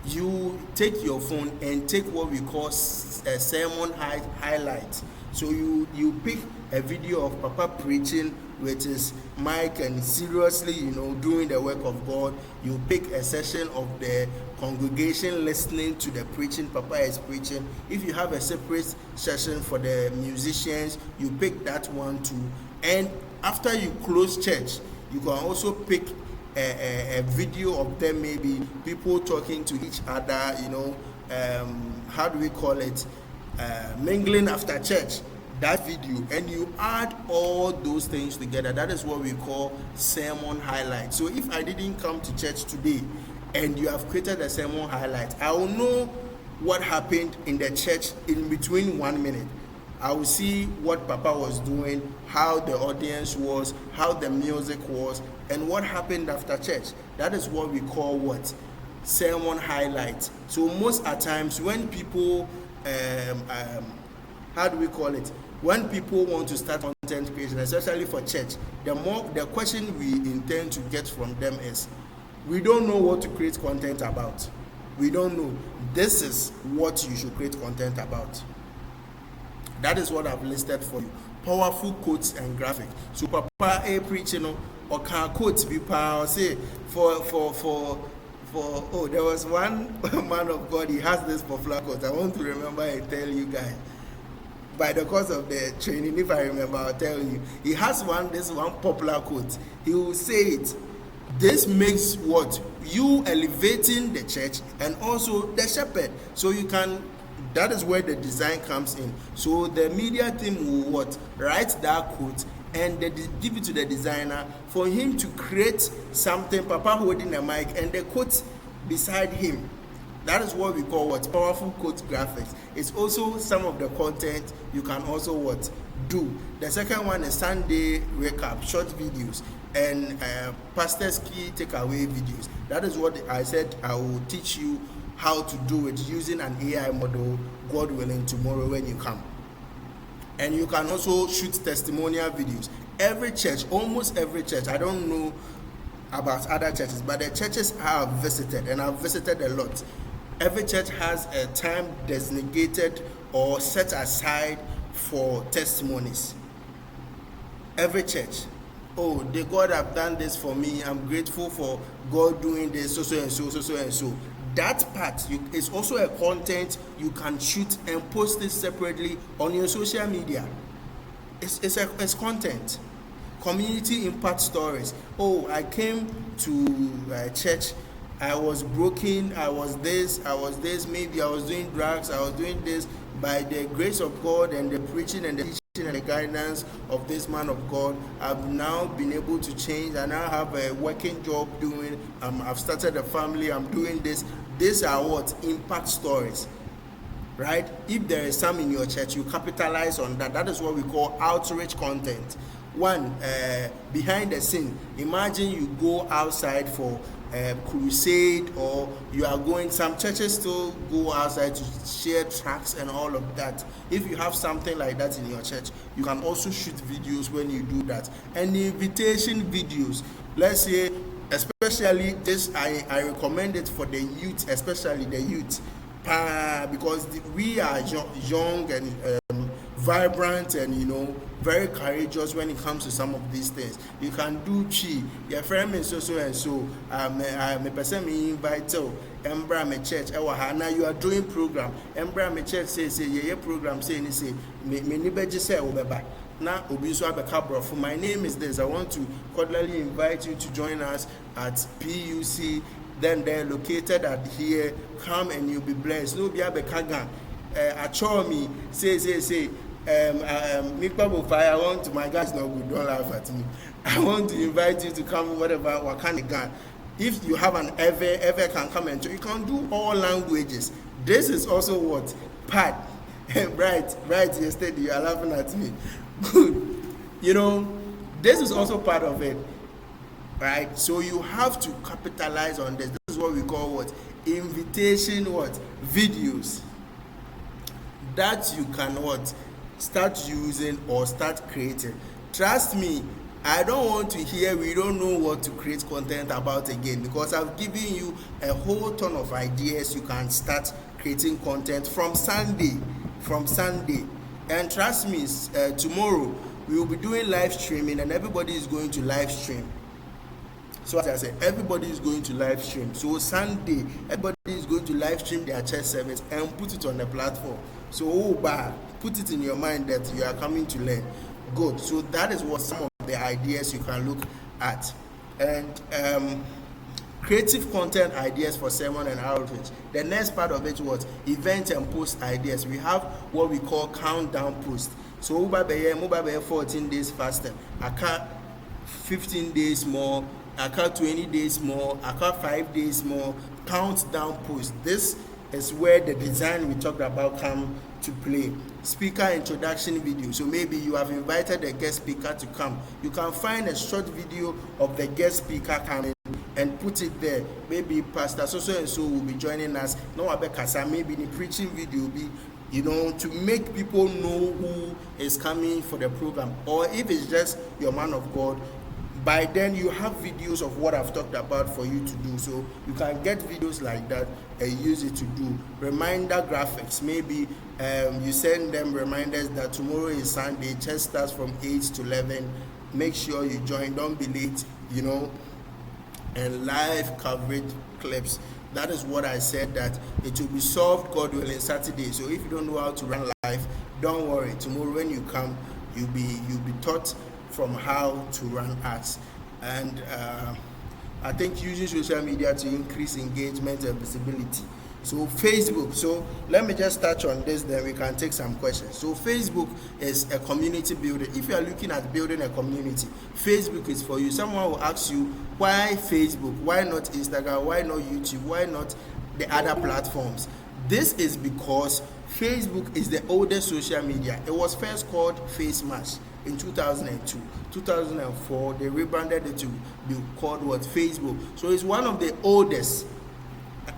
you take your phone and take what we call a sermon highlight. So you pick a video of Papa preaching with his mic and seriously, doing the work of God. You pick a session of the congregation listening to the preaching Papa is preaching. If you have a separate session for the musicians, you pick that one too. And after you close church, you can also pick a video of them, maybe people talking to each other, how do we call it, mingling after church, that video, and you add all those things together. That is what we call sermon highlight. So if I didn't come to church today and you have created a sermon highlight, I will know what happened in the church in between 1 minute. I will see what Papa was doing, how the audience was, how the music was, and what happened after church. That is what we call what? Sermon highlight. So most at times when people, how do we call it? When people want to start content creation, especially for church, the question we intend to get from them is, we don't know what to create content about. We don't know. This is what you should create content about. That is what I've listed for you. Powerful quotes and graphics. So Papa preaching or can quotes be power say for there was one man of God, he has this popular quote. I want to remember and tell you guys. By the course of the training, if I remember, I'll tell you. He has this one popular quote. He will say it. This makes what? You elevating the church and also the shepherd. So you can, that is where the design comes in. So the media team will what? Write that quote and they give it to the designer for him to create something, Papa holding a mic and the quote beside him. That is what we call what? Powerful quote graphics. It's also some of the content you can also what? Do. The second one is Sunday recap, short videos, and pastor's key takeaway videos. That is what I said I will teach you how to do it using an AI model, God willing, tomorrow when you come. And you can also shoot testimonial videos. Every church, almost every church, I don't know about other churches, but the churches I have visited, and I've visited a lot, every church has a time designated or set aside for testimonies. Every church. Oh, the God have done this for me. I'm grateful for God doing this, so and so. That part is also a content you can shoot and post it separately on your social media. It's content. Community impact stories. Oh, I came to church, I was broken, I was this, maybe I was doing drugs, I was doing this. By the grace of God and the preaching and the teaching and the guidance of this man of God, I've now been able to change. I now have a working job doing, I've started a family, I'm doing this. These are what? Impact stories, right? If there is some in your church, you capitalize on that. That is what we call outreach content. One, behind the scene. Imagine you go outside for crusade, or you are going, some churches still go outside to share tracts and all of that. If you have something like that in your church, you can also shoot videos when you do that. And the invitation videos, let's say, especially this, I recommend it for the youth, especially the youth, because we are young and vibrant and very courageous when it comes to some of these things. You can do chi. Your friend is so and so. Me person me invite you. Embra me church. Now you are doing program. Embra me church say program say me ni beji say obeba. na obi so abeka brofo. My name is this. I want to cordially invite you to join us at PUC. Then they're located at here. Come and you'll be blessed. No be abeka gan. Achor me say I want to, my guys no good, don't laugh at me. I want to invite you to come, whatever Wakanda gan. If you have an ever can come and you can do all languages. This is also what part. right yesterday you are laughing at me. Good. You know, this is also part of it. Right? So you have to capitalize on this. This is what we call what? Invitation what? Videos. That you can what? Start using or start creating. Trust me, I don't want to hear we don't know what to create content about again, because I've given you a whole ton of ideas. You can start creating content from Sunday. And trust me, tomorrow we will be doing live streaming, and everybody is going to live stream. So as I said, everybody is going to live stream. So Sunday, everybody is going to live stream their church service and put it on the platform. So put it in your mind that you are coming to learn. Good. So that is what some of the ideas you can look at. And creative content ideas for sermon and outreach. The next part of it was event and post ideas. We have what we call countdown post. So mobile 14 days fasting. I can't 15 days more. I can't 20 days more. I can't 5 days more. Countdown post. This is where the design we talked about come to play. Speaker introduction video. So maybe you have invited a guest speaker to come. You can find a short video of the guest speaker coming and put it there. Maybe Pastor so and so will be joining us. No abekasa, maybe the preaching video will be, you know, to make people know who is coming for the program. Or if it's just your man of God, by then you have videos of what I've talked about for you to do. So you can get videos like that and use it to do reminder graphics. Maybe you send them reminders that tomorrow is Sunday, church starts from 8 to 11. Make sure you join, don't be late, you know. And live coverage clips. That is what I said, that it will be solved, God willing, Saturday. So if you don't know how to run live, don't worry. Tomorrow when you come, you'll be taught from how to run ads. And I think using social media to increase engagement and visibility. So Facebook, so let me just touch on this, then we can take some questions. So Facebook is a community builder. If you are looking at building a community, Facebook is for you. Someone will ask you, why Facebook? Why not Instagram? Why not YouTube? Why not the other platforms? This is because Facebook is the oldest social media. It was first called FaceMash in 2002. 2004, they rebranded it to be called what? Facebook. So it's one of the oldest,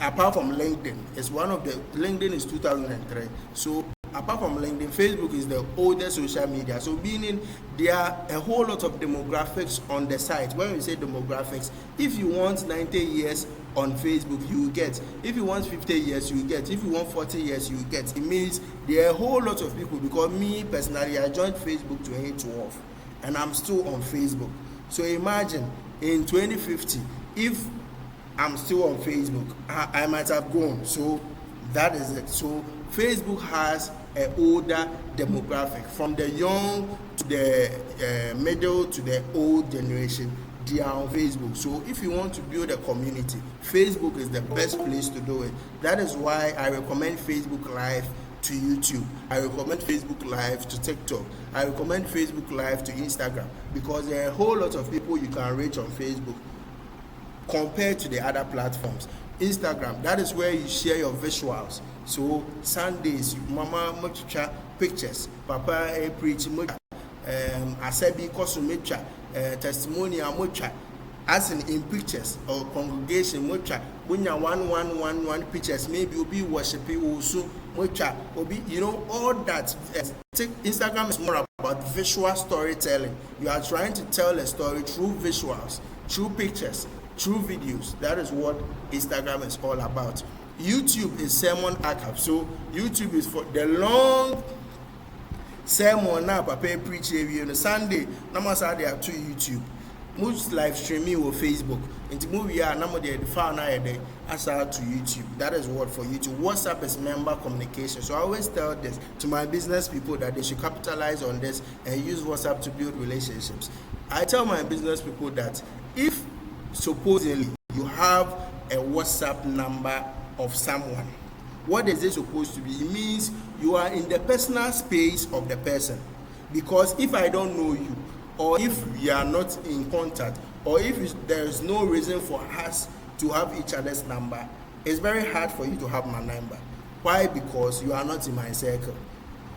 apart from LinkedIn. It's one of the, LinkedIn is 2003. So apart from LinkedIn, Facebook is the oldest social media. So meaning there are a whole lot of demographics on the site. When we say demographics, if you want 90 years on Facebook, you will get. If you want 50 years, you will get. If you want 40 years, you will get. It means there are a whole lot of people, because me personally, I joined Facebook 2012 and I'm still on Facebook. So imagine in 2050, if I'm still on Facebook, I might have grown. So that is it. So Facebook has an older demographic, from the young to the middle to the old generation. They are on Facebook. So if you want to build a community, Facebook is the best place to do it. That is why I recommend Facebook Live to YouTube. I recommend Facebook Live to TikTok. I recommend Facebook Live to Instagram, because there are a whole lot of people you can reach on Facebook compared to the other platforms. Instagram, that is where you share your visuals. So Sundays, mama mocha pictures, papa preach mocha, asebi kosu mocha, testimonial mocha, as in pictures or congregation mocha. When you one pictures, maybe you'll be worshiping also mocha, will be, you know, all that. Instagram is more about visual storytelling. You are trying to tell a story through visuals, through pictures, through videos. That is what Instagram is all about. YouTube is sermon archive. So YouTube is for the long sermon. Now papa preach every on Sunday. Namasa they are to YouTube. most live streaming with Facebook. Into movie are number the file now they asa to YouTube. That is what for YouTube. WhatsApp is member communication. So I always tell this to my business people that they should capitalize on this and use WhatsApp to build relationships. I tell my business people that if supposedly you have a WhatsApp number of someone, what is it supposed to be? It means you are in the personal space of the person. Because if I don't know you, or if we are not in contact, or if there is no reason for us to have each other's number, it's very hard for you to have my number. Why? Because you are not in my circle,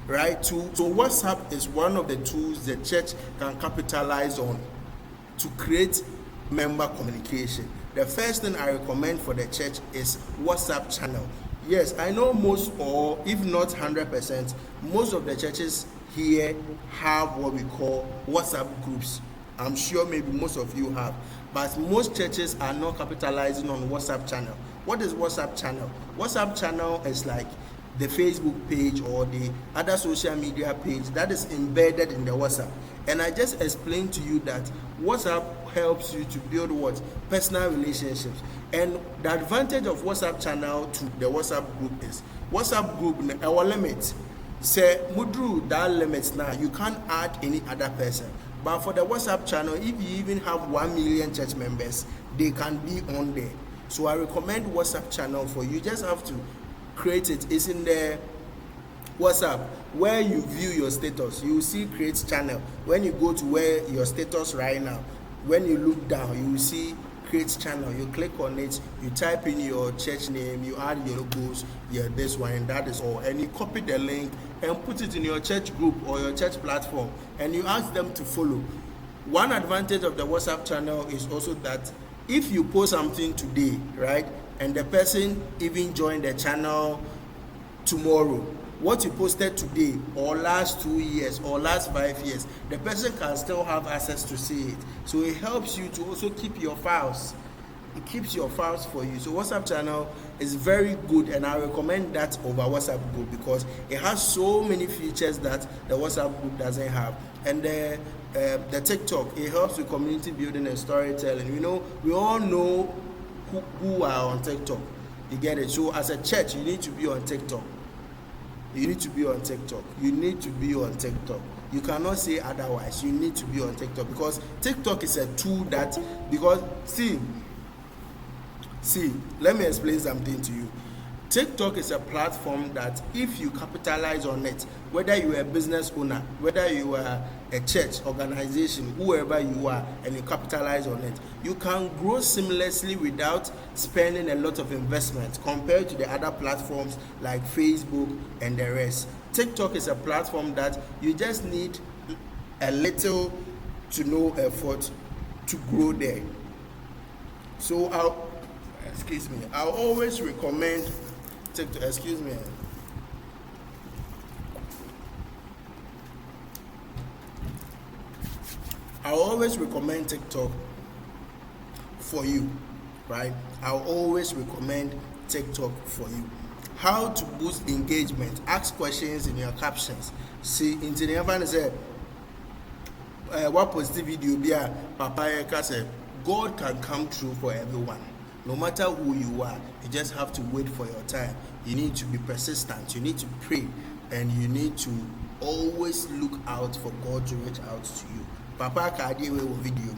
right? So WhatsApp is one of the tools the church can capitalize on to create member communication. The first thing I recommend for the church is WhatsApp channel. Yes, I know most, or if not 100%, most of the churches here have what we call WhatsApp groups. I'm sure maybe most of you have, but most churches are not capitalizing on WhatsApp channel. What is WhatsApp channel? WhatsApp channel is like the Facebook page or the other social media page that is embedded in the WhatsApp. And I just explained to you that WhatsApp helps you to build what? Personal relationships. And the advantage of WhatsApp channel to the WhatsApp group is WhatsApp group our limit. Say mudru that limits now, you can't add any other person. But for the WhatsApp channel, if you even have 1 million church members, they can be on there. So I recommend WhatsApp channel for you. Just have to create it. It's in the WhatsApp where you view your status. You will see create channel. When you go to where your status right now, when you look down, you will see create channel. You click on it, you type in your church name, you add your logos, yeah, this one, and that is all. And you copy the link and put it in your church group or your church platform, and you ask them to follow. One advantage of the WhatsApp channel is also that if you post something today, right, and the person even joined the channel tomorrow, what you posted today or last 2 years or last 5 years, the person can still have access to see it. So it helps you to also keep your files. It keeps your files for you. So WhatsApp channel is very good, and I recommend that over WhatsApp group because it has so many features that the WhatsApp group doesn't have. And the TikTok, it helps with community building and storytelling. You know, we all know who are on TikTok. You get it? So as a church, you need to be on TikTok. You need to be on TikTok. You need to be on TikTok. You cannot say otherwise. You need to be on TikTok because TikTok is a tool that, because see, let me explain something to you. TikTok is a platform that if you capitalize on it, whether you are a business owner, whether you are a church, organization, whoever you are, and you capitalize on it, you can grow seamlessly without spending a lot of investment compared to the other platforms like Facebook and the rest. TikTok is a platform that you just need a little to no effort to grow there. So I'll always recommend TikTok. I'll always recommend TikTok for you, right? I'll always recommend TikTok for you. How to boost engagement? Ask questions in your captions. See, into the event say, what positive video be a Papa say, God can come true for everyone. No matter who you are, you just have to wait for your time. You need to be persistent. You need to pray, and you need to always look out for God to reach out to you. Papa kadi we video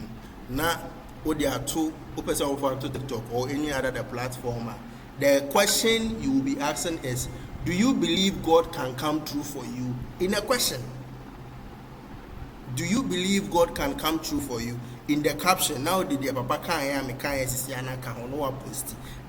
na odi ato opesa over to TikTok or any other platform. The question you will be asking is, do you believe God can come true for you? In a question, do you believe God can come true for you? In the caption, now the Papa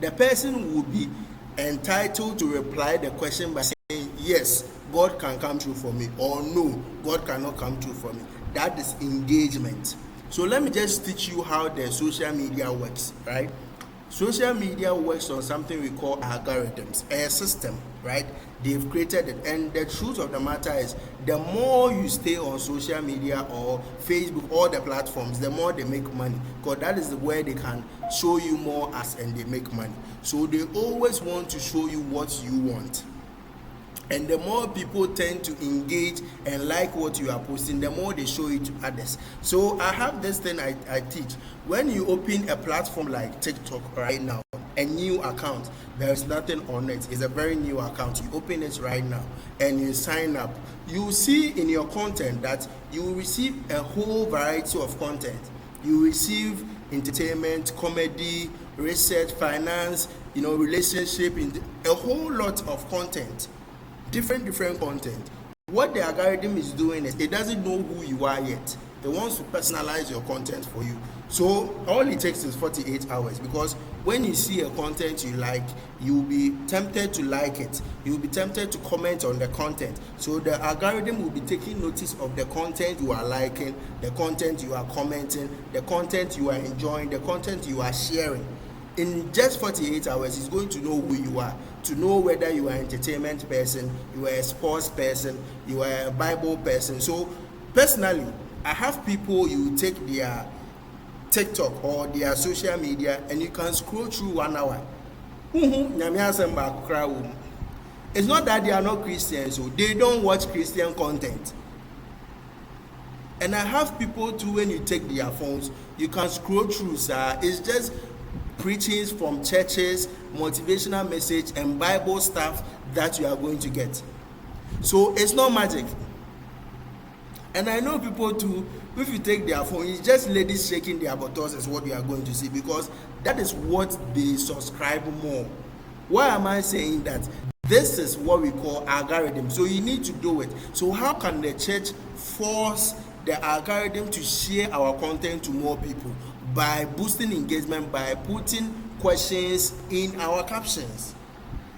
the person will be entitled to reply the question by saying, yes, God can come true for me, or no, God cannot come true for me. That is engagement. So let me just teach you how the social media works, right? Social media works on something we call algorithms, a system, right? They've created it, and the truth of the matter is, the more you stay on social media or Facebook or the platforms, the more they make money, because that is where they can show you more as and they make money. So they always want to show you what you want. And the more people tend to engage and like what you are posting, the more they show it to others. So I have this thing I teach. When you open a platform like TikTok right now, a new account, there is nothing on it. It's a very new account. You open it right now and you sign up. You see in your content that you will receive a whole variety of content. You receive entertainment, comedy, research, finance, relationship, a whole lot of content. Different content. What the algorithm is doing is it doesn't know who you are yet. It wants to personalize your content for you. So all it takes is 48 hours, because when you see a content you like, you'll be tempted to like it. You'll be tempted to comment on the content. So the algorithm will be taking notice of the content you are liking, the content you are commenting, the content you are enjoying, the content you are sharing. In just 48 hours, it's going to know who you are, to know whether you are an entertainment person, you are a sports person, you are a Bible person. So personally, I have people, you take their TikTok or their social media and you can scroll through 1 hour. It's not that they are not Christians, so they don't watch Christian content. And I have people too, when you take their phones, you can scroll through, sir. It's just preachings from churches, motivational message, and Bible stuff that you are going to get. So it's not magic. And I know people too, if you take their phone, it's just ladies shaking their buttocks is what you are going to see, because that is what they subscribe more. Why am I saying that? This is what we call algorithm. So you need to do it. So how can the church force the algorithm to share our content to more people? By boosting engagement, by putting questions in our captions.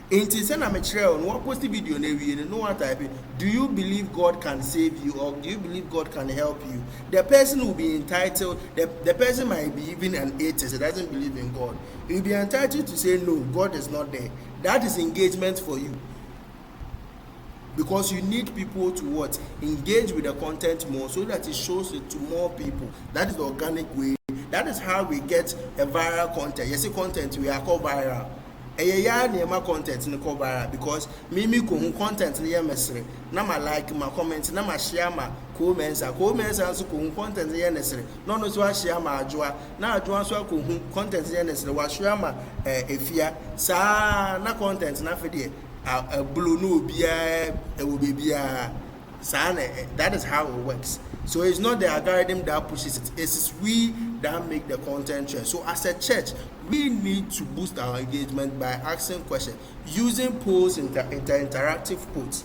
In Tisana Material, what post the video, no what type. Do you believe God can save you, or do you believe God can help you? The person will be entitled, the person might be even an atheist, doesn't believe in God. He will be entitled to say, no, God is not there. That is engagement for you. Because you need people to what? Engage with the content more, so that it shows it to more people. That is the organic way. That is how we get a viral content. You see, content we are called viral. Nema content in the call viral, because mimi ko content in the message. Na ma like ma comment, na ma share ma comments so ko content in the message. No so share ma adwoa. Na adwoa so ko content in the message. Wa share ma efia. Sa na content na fede a blue no bia e wo bia. That is how it works. So it's not the algorithm that pushes it. It's we that make the content trend. So as a church, we need to boost our engagement by asking questions, using polls, interactive polls.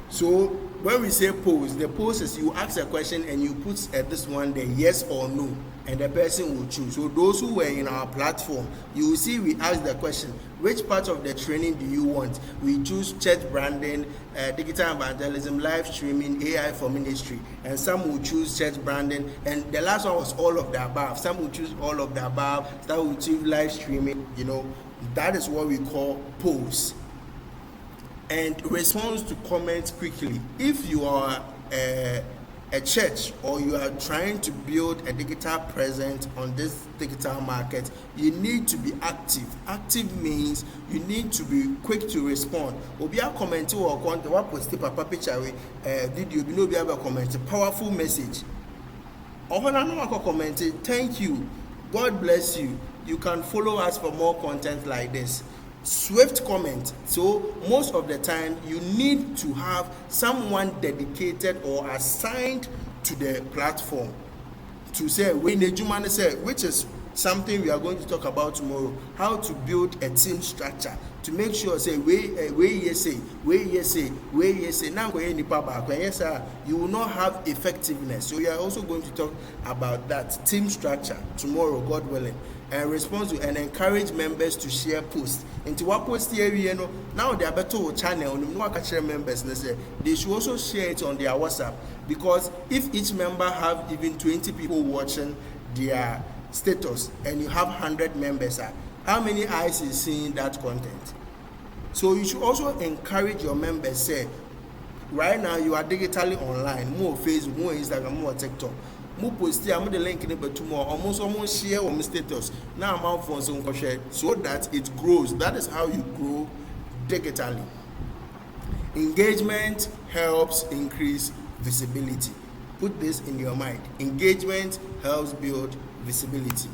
So when we say polls, the polls is you ask a question and you put this one there, yes or no, and the person will choose. So those who were in our platform, you will see we ask the question, which part of the training do you want? We choose church branding, digital evangelism, live streaming, AI for ministry, and some will choose church branding, and the last one was all of the above. Some will choose all of the above, some will choose live streaming. That is what we call polls. And response to comments quickly. If you are a church, or you are trying to build a digital presence on this digital market, you need to be active. Active means you need to be quick to respond. Obi a comment or content, what post papa picture video, you know, be able to comment powerful message. Or when I know I comment, thank you, God bless you. You can follow us for more content like this. Swift comment. So most of the time you need to have someone dedicated or assigned to the platform to say when the Jumani say, which is something we are going to talk about tomorrow, how to build a team structure to make sure say now you will not have effectiveness. So we are also going to talk about that team structure tomorrow, God willing. And respond to and encourage members to share posts. Into what post here, now they are better channel. Members, they should also share it on their WhatsApp, because if each member have even 20 people watching their status and you have 100 members, how many eyes is seeing that content? So you should also encourage your members. Say, right now you are digitally online, more Facebook, more Instagram, more TikTok. Mo post I'm the link in it, but tomorrow almost share on status. Now I'm out for some share so that it grows. That is how you grow digitally. Engagement helps increase visibility. Put this in your mind. Engagement helps build visibility.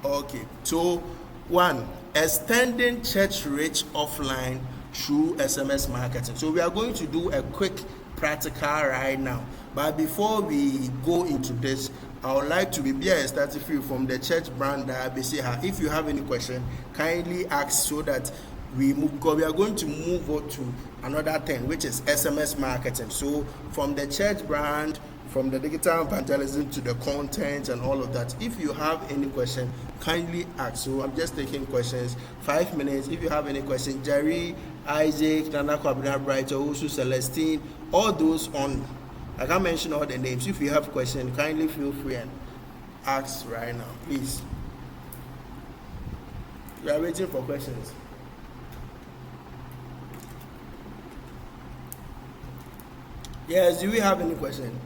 Okay, so 1, extending church reach offline through SMS marketing. So we are going to do a quick practical right now. But before we go into this, I would like to be starting from the church brand that if you have any question, kindly ask so that we move, because we are going to move on to another thing, which is SMS marketing. So from the church brand, from the digital evangelism to the content and all of that. If you have any question, kindly ask. So I'm just taking questions, 5 minutes. If you have any question, Jerry, Isaac, Nana Kwabena Bright, Usu, Celestine, all those on, I can't mention all the names. If you have questions, kindly feel free and ask right now, please. We are waiting for questions. Yes, do we have any question?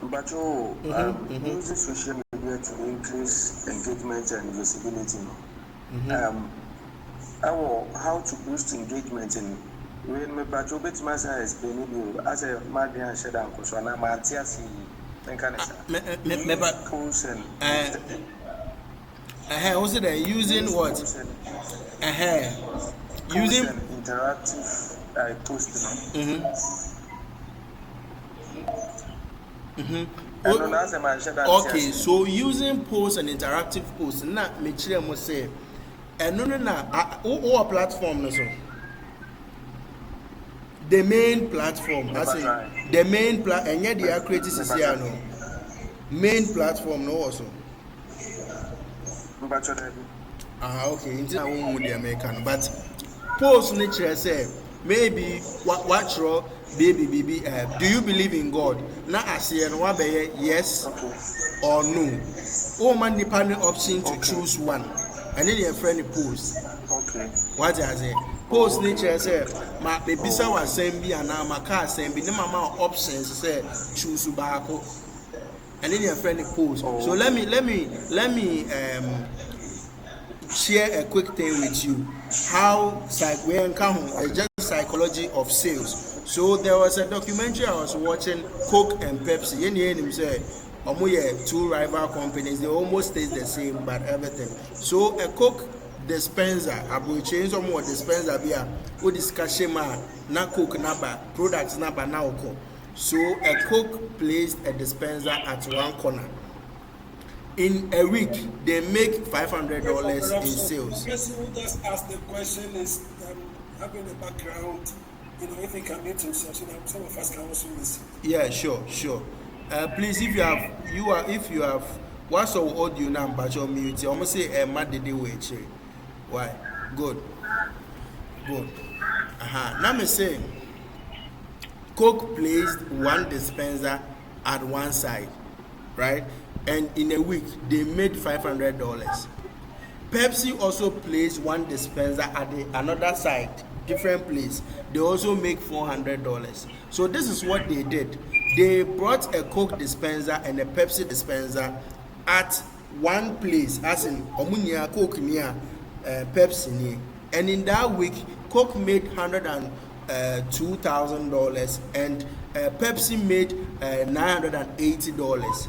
But using social media to increase engagement and visibility. How to boost engagement in when me but you bet myself explaining you as a madman and shed down because I'm Matias and can post and also then using what? Using interactive posting. Okay, so using posts and interactive posts, na me chire mo say, no o platform no so. The main platform, I say, the main and yet the creative is here no. Main platform no also. Okay, into one with the American, but post nature say maybe what raw baby do you believe in God? Na asiye no wabe yes or no. Oh man depending option to choose one. And then your friend post. Okay. What I say? Post nature say ma baby say was same bi and ma car same bi. Nema ma options say choose baako. And then your friend post. So let me share a quick thing with you. How we encounter just psychology of sales. So there was a documentary I was watching, Coke and Pepsi. You say, two rival companies, they almost taste the same, but everything. So a Coke dispenser, I will change some more dispenser beer. Who discuss na Coke number products number now. So a Coke placed a dispenser at one corner. In a week, they make $500 in sales. The person who just asked the question is having a background. If they can meet himself, some of us can also listen. Yeah, sure. Please, if you have what's our audio number, show me. You almost say mad the way. Why? Good. Now me say, Coke placed one dispenser at one side, right? And in a week, they made $500. Pepsi also placed one dispenser at another side, different place. They also make $400. So this is what they did. They brought a Coke dispenser and a Pepsi dispenser at one place, as in Omunia Coke near Pepsi near. And in that week, Coke made $102,000 and Pepsi made $980.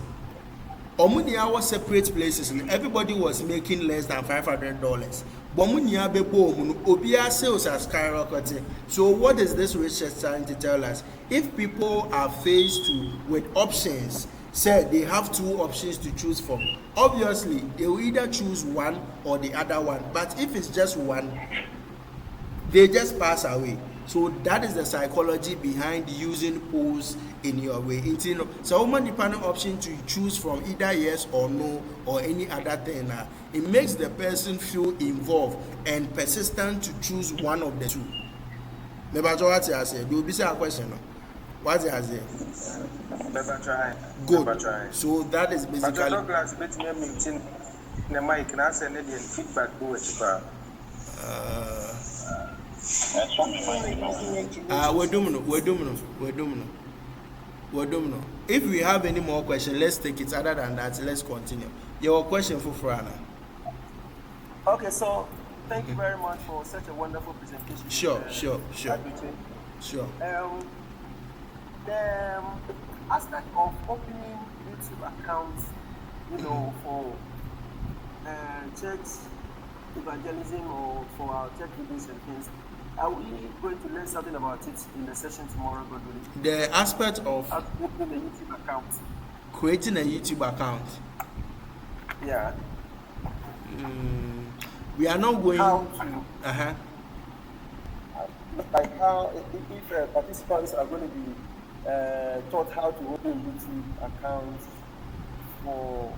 Omunia was separate places and everybody was making less than $500. Bomunia bebo obia sales are skyrocketing. So what is this research trying to tell us? If people are faced with options, say they have two options to choose from, obviously they will either choose one or the other one. But if it's just one, they just pass away. So that is the psychology behind using polls in your way. So woman dependent option to choose from either yes or no or any other thing. It makes the person feel involved and persistent to choose one of the two. Never try what I say. Do be say a question. What I say? Never try. Good. Never try. So that is basically. But Douglas, bet me meeting the mic and I send any feedback to it. We're doing. If we have any more questions, let's take it. Other than that, let's continue. Your question for Frana. Okay, so thank you very much for such a wonderful presentation. Sure. The aspect of opening YouTube accounts, for church evangelism or for our church meetings and things, are we going to learn something about it in the session tomorrow, God willing? The aspect of opening a YouTube account. Creating a YouTube account. Yeah. We are not going. How to? Like how if participants are going to be taught how to open YouTube accounts for.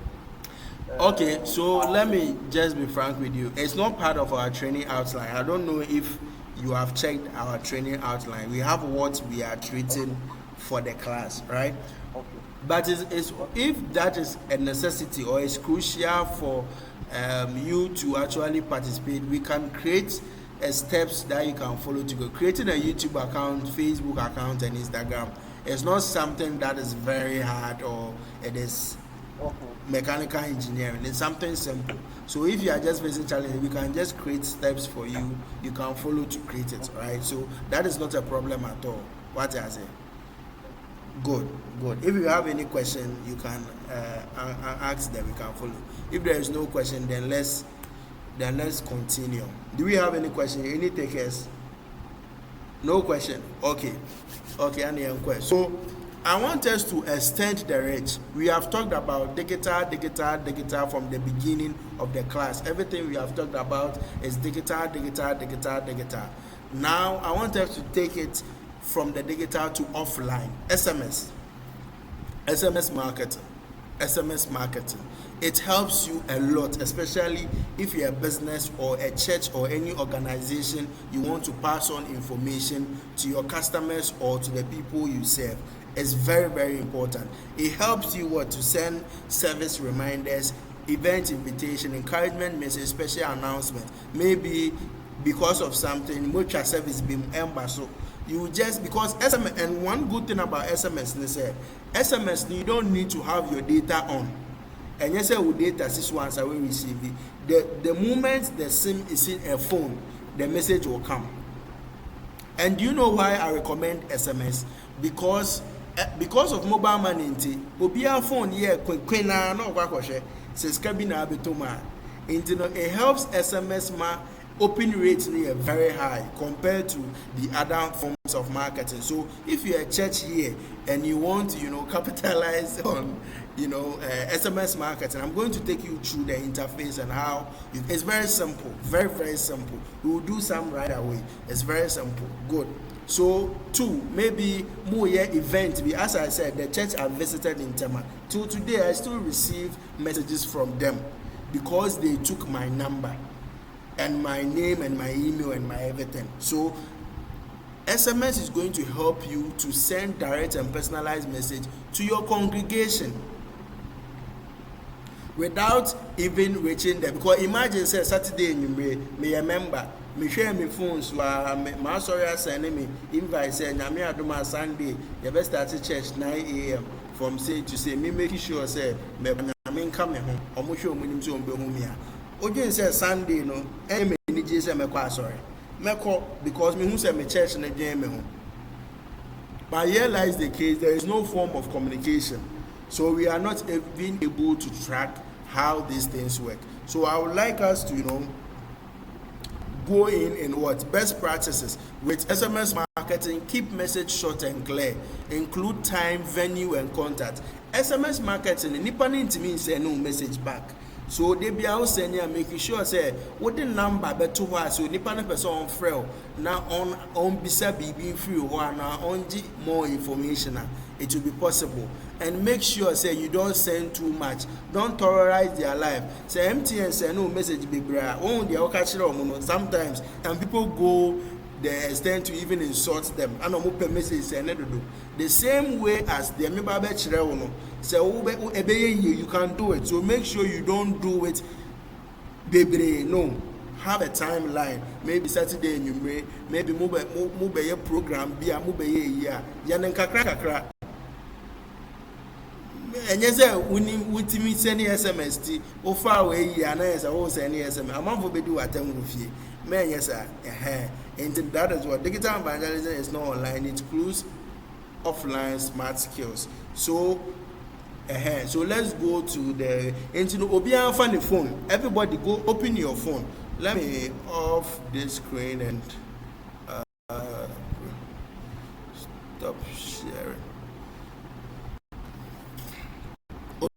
Okay, so let me just be frank with you. It's not part of our training outline. I don't know if you have checked our training outline. We have what we are treating for the class, right? Okay. But if that is a necessity or is crucial for you to actually participate, we can create steps that you can follow to go. Creating a YouTube account, Facebook account, and Instagram is not something that is very hard or it is mechanical engineering. It's something simple. So if you are just facing challenges, we can just create steps for you. You can follow to create it, right? So that is not a problem at all. What I say? Good. If you have any question, you can ask them. We can follow. If there is no question, then let's continue. Do we have any question? Any takers? No question. Okay. Any question? So I want us to extend the reach. We have talked about digital from the beginning of the class. Everything we have talked about is digital. Now I want us to take it from the digital to offline. SMS marketing. It helps you a lot, especially if you're a business or a church or any organization. You want to pass on information to your customers or to the people you serve. It's very, very important. It helps you to send service reminders, event invitation, encouragement message, special announcement. Maybe because of something, much service being embassy. You just because SMS, and one good thing about SMS, they say SMS you don't need to have your data on. And yes, with data 6 once I will receive it. The moment the SIM is in a phone, the message will come. And do you know why I recommend SMS? Because of mobile money, mobile phone it helps SMS open rates very high compared to the other forms of marketing. So if you're a church here and you want to capitalize on SMS marketing, I'm going to take you through the interface and how it's very simple, very, very simple. We will do some right away. It's very simple. Good. So 2, maybe more event. As I said, the church I visited in Tema. Till today, I still receive messages from them because they took my number and my name and my email and my everything. So SMS is going to help you to send direct and personalized message to your congregation without even reaching them. Because imagine say Saturday you may remember me share my phones my sorry send me invite say na me adoma Sunday the best start church 9 a.m. from say to say me make sure say me come home omo show mo nim so be home ya ojen say Sunday no me ni je say me kwa sorry me call because me who say me church na dwen me home. But here lies the case, there is no form of communication, so we are not even able to track how these things work. So I would like us to go in what best practices with SMS marketing. Keep message short and clear, include time, venue and contact. SMS marketing nipa ntimi send no message back, so they be out sending and making sure say what the number beto ho so nipa na person on frel na on bisa bibi free ho na on more information. It will be possible. And make sure say you don't send too much. Don't terrorize their life. Say MTN say no message be bra. Oh, they catch it sometimes, and people go the extent to even insult them. And no per message say no do. The same way as the member be chire no. Say you can do it. So make sure you don't do it baby. No. Have a timeline. Maybe Saturday and you maybe move a program be a move a year. Yanen kakra. And yes, with me sending SMS, or far away, and as I was sending SMS. A month will be do at them with you. Man, yes, sir. And that is what digital evangelism is not online, it includes offline smart skills. So, so let's go to the Obian find the phone. Everybody go open your phone. Let me off this screen and stop sharing.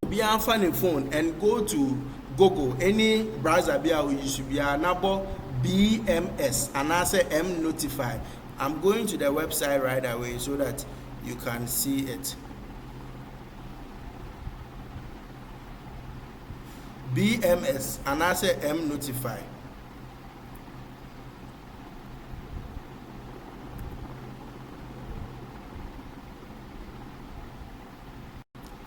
Obian find the phone and go to Google. Any browser be you should be a number BMS and I say M notify. I'm going to the website right away so that you can see it. BMS and I say M notify.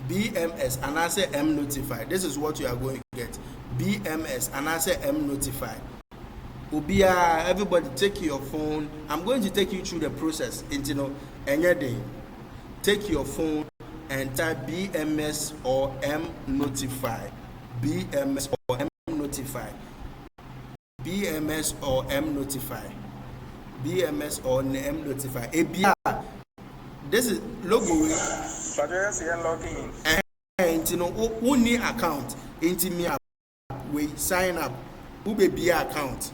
BMS and I say M notify. This is what you are going to get. BMS and I say M notify. Ubia, everybody take your phone. I'm going to take you through the process. Any day. Take your phone and type BMS or M notify. BMS or M notify. BMS or M notify. BMS or M notify. ABR. This is logo. And who need account? Into me we sign up. Who be account?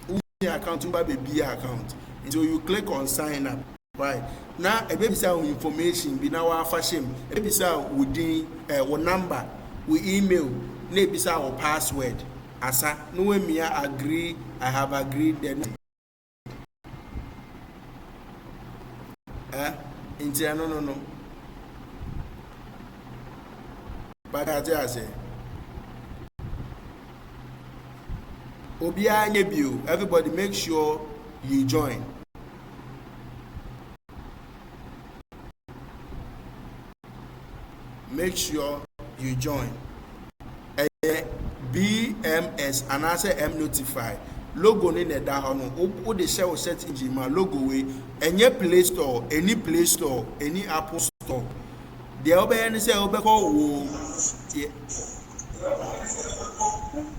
Who account? Who be account? So you click on sign up. Right now, a baby sound information be now our fashion. A baby sound within one number, we email, maybe sound password. Asa no way me agree. I have agreed then. No. But I say, Obia Nebu, everybody make sure you join. Make sure you join. BMS and I say M notify. Logo in the down. O the share set in my logo way. Any Play Store, any Play Store, any Apple Store. The other say Obeko.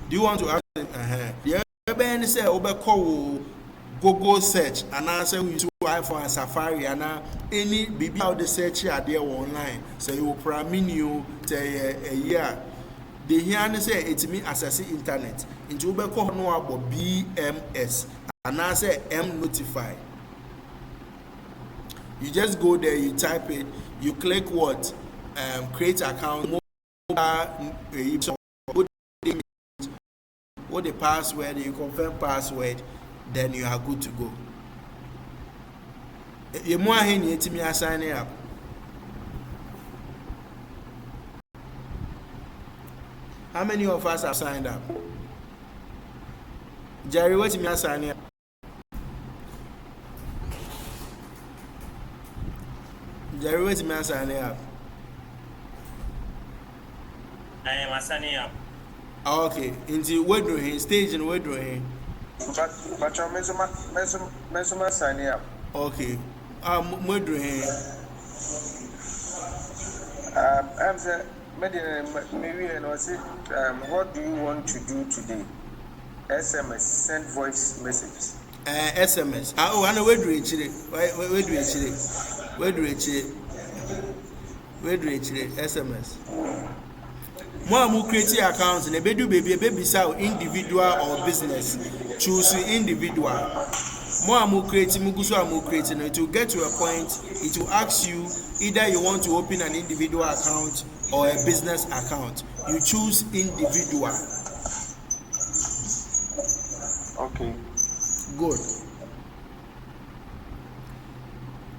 Do you want to ask? The other say Obeko Google search and answer with iPhone and Safari and any BB how the search are there online. So you will you a year. They hear and say it me access internet. Into Obeko no about BMS and answer M notify. You just go there, you type it, you click what create account, what the password, you confirm password, then you are good to go. You more here to me signing up. How many of us have signed up? Jerry, what me signing up? Jerry, what me signing up? I am signing up. Okay, into what do he stage and what do he? But you're Mesoma signing up. Okay, what do he? I'm saying, maybe and was it? What do you want to do today? SMS, send voice messages. SMS. Oh, I know where do you actually? Where do you actually? Where do you actually? Where do you actually? SMS. More create accounts and a baby sell individual or business. Choose individual. More creating creating it will get to a point. It will ask you either you want to open an individual account or a business account. You choose individual. Okay. Good.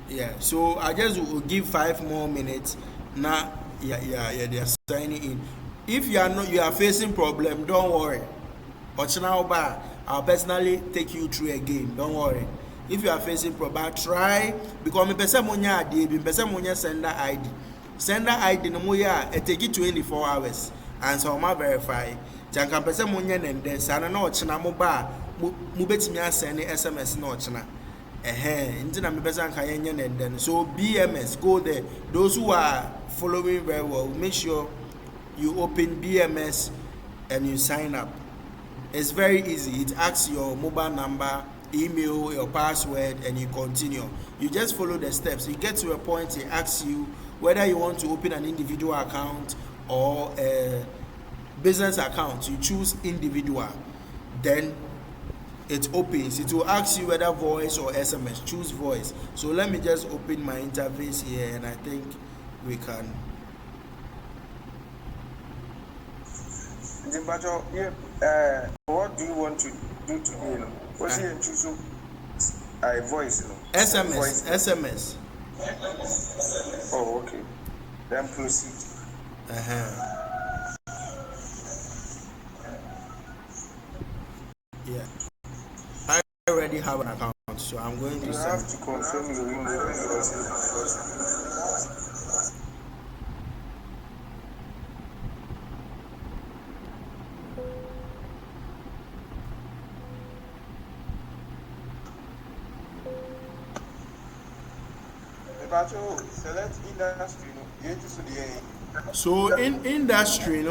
Yeah. So I just will give 5 more minutes. Now, yeah, they are signing in. If you are facing problem, don't worry. I'll personally take you through again. Don't worry. If you are facing problem, try because me person monya ade bi person monya sender ID. Sender ID no moya it take it 24 hours and so ma verify. Janka person monya nende sana na ochina mo ba mo betimi asend SMS na ochina. And then so BMS, go there. Those who are following very well, make sure you open BMS and you sign up. It's very easy. It asks your mobile number, email, your password, and you continue. You just follow the steps. You get to a point, it asks you whether you want to open an individual account or a business account. You choose individual. Then it opens. It will ask you whether voice or SMS. Choose voice. So let me just open my interface here, and I think we can. What do you want to do today? What's your choose? Voice. SMS. Voice. SMS. Oh, okay. Then proceed. Yeah. I already have an account, so I'm going to send. You have to confirm your email. Select industry. So in industry,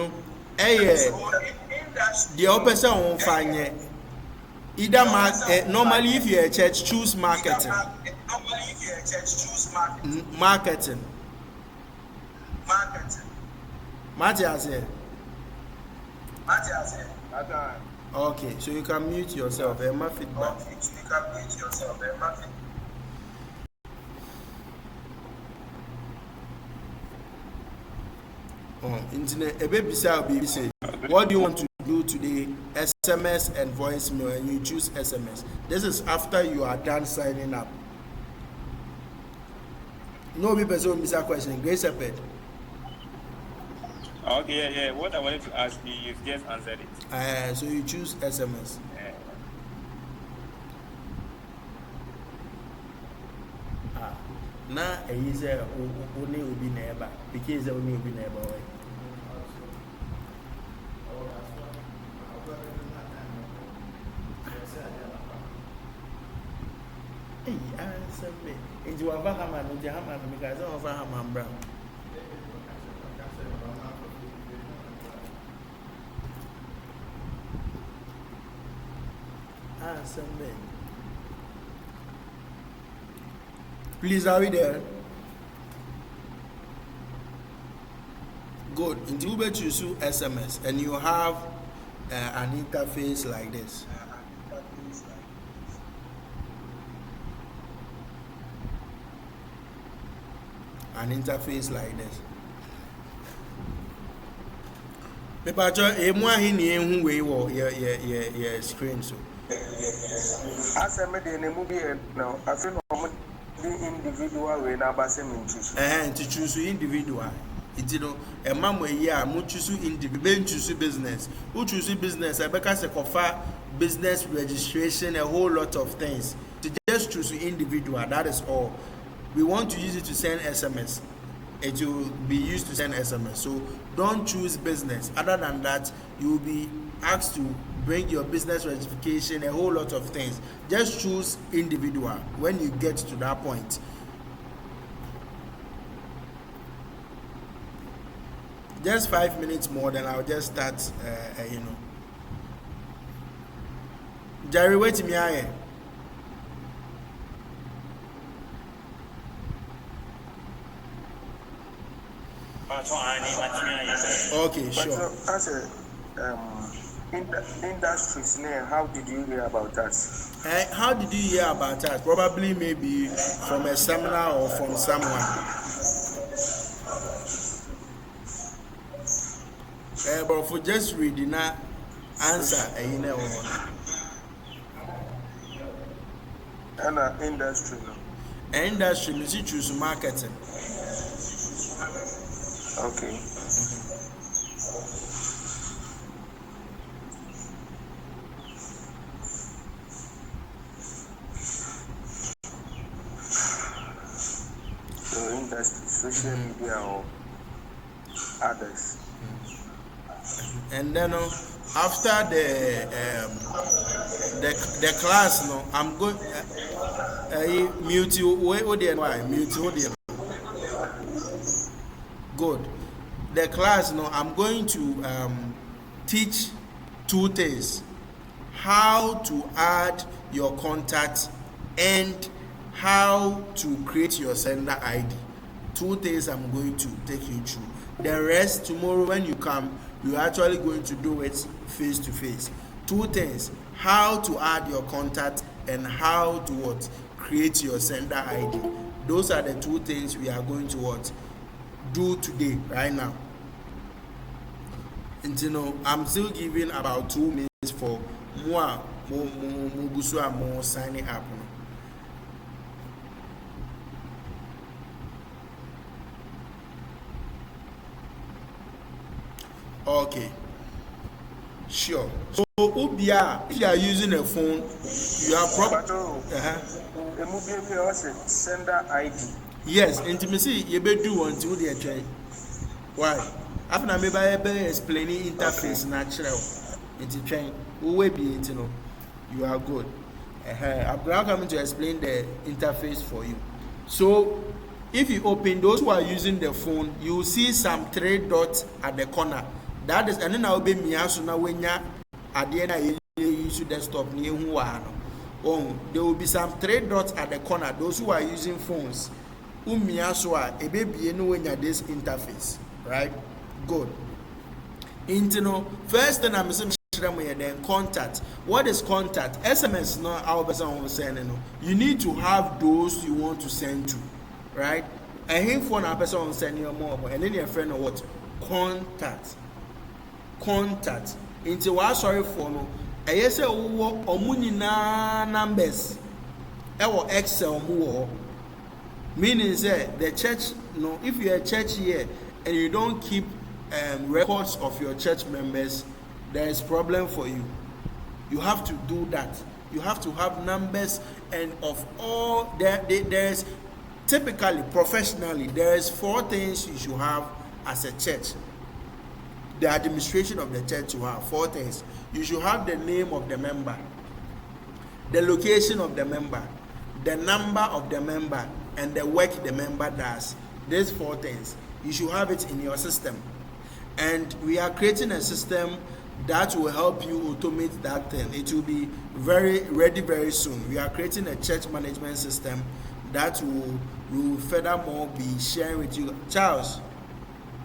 the opposite on fine. Either normally if you're a church, choose marketing. Marketing. Matthias here. Okay, so you can mute yourself. My feedback. Internet, a baby say, what do you want to do today? SMS and voicemail, and you choose SMS. This is after you are done signing up. No people so miss a question. Grace Aped. Okay, yeah. What I wanted to ask you, you've just answered it. So you choose SMS. Na is only will be neighbor because only will be neighbor. Hey, answer me. Into a Bahaman, into Haman, because I don't have Haman Brown. Answer me. Please, are we there? Good. In Uber, choose SMS, and you have an interface like this. An interface like this. People are screen so. As I made in a movie now, I feel the individual way now, but to choose individual. It's a man where you choose individual, choose business. Who choose business? I because a cover business registration, a whole lot of things. To just choose individual, that is all. We want to use it to send SMS. It will be used to send SMS. So don't choose business. Other than that, you will be asked to bring your business registration, a whole lot of things. Just choose individual when you get to that point. Just 5 minutes more, then I'll just start, Jerry, wait me here. Okay, sure. As a industries, how did you hear about us? How did you hear about us? Probably maybe from a seminar or from someone. But for just reading that answer, And industry. Industry, you choose marketing. Okay. So industry, social media or others. And then after the class, I'm going. Mute you. Why? Mute you. Good. The class now, I'm going to teach 2 things: how to add your contact and how to create your sender ID. 2 things I'm going to take you through. The rest tomorrow when you come, you're actually going to do it face to face. 2 things: how to add your contact and how to what? Create your sender ID. Those are the 2 things we are going to what? Do today, right now. And you know, I'm still giving about 2 minutes for more signing up. Okay, sure. So if you are using a phone, you are probably sender ID. Yes, intimacy you better do until they try. Why? After maybe explaining interface natural. It's train. Who will be it? You are good. I'm now coming to explain the interface for you. So if you open, those who are using the phone, you will see some 3 dots at the corner. That is, and then I will be me so now when you at the end I use desktop near who are. Oh, there will be some 3 dots at the corner. Those who are using phones, a baby when you this interface, right? Good. First thing I'm saying, then contact. What is contact? SMS not our person sending. You need to have those you want to send to, right? And him phone a person sending you more, and then your friend what? Contact. Into what sorry for no. I say na numbers. Excel more. Meaning say the church, if you're a church here and you don't keep records of your church members, there is problem for you. You have to do that. You have to have numbers, and of all there's typically professionally there is 4 things you should have as a church. The administration of the church you have 4 things. You should have the name of the member, the location of the member, the number of the member, and the work the member does. These 4 things. You should have it in your system. And we are creating a system that will help you automate that thing. It will be ready very soon. We are creating a church management system that will furthermore be sharing with you. Charles,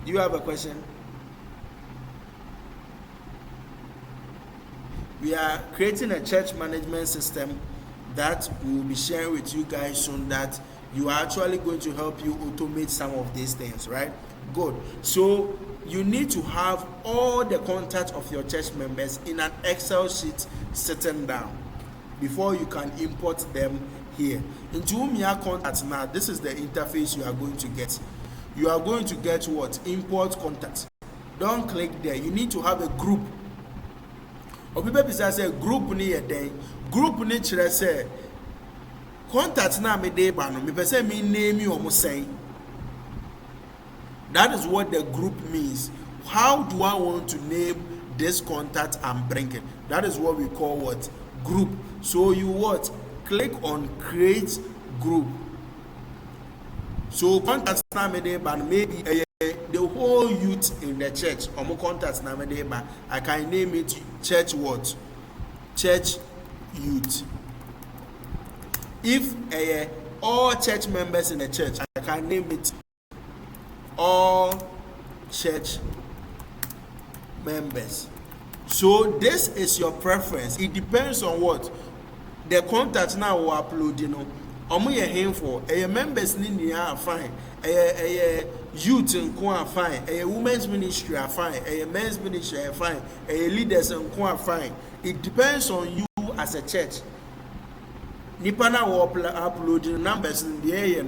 do you have a question? We are creating a church management system that we will be sharing with you guys soon, that you are actually going to help you automate some of these things, right? Good. So you need to have all the contacts of your church members in an Excel sheet sitting down before you can import them here. Into Umia contacts now, this is the interface you are going to get. You are going to get what? Import contacts. Don't click there. You need to have a group. Or people say group ni a day. Group ni chere say contacts na me dey ba no. Me say me name you almost saying. That is what the group means. How do I want to name this contact and bring it? That is what we call what? Group. So you what? Click on create group. So contacts na me dey ba maybe the whole youth in the church. Omo contacts na me dey ba. I can name it church what? Church youth. If all church members in the church, I can name it all church members. So this is your preference. It depends on what the contact now will upload. Omo ye him for members ni are fine. Youth nko are fine. Women's ministry are fine. Men's ministry are fine. Leaders nko are fine. It depends on you as a church. Nipa na will upload numbers in the area.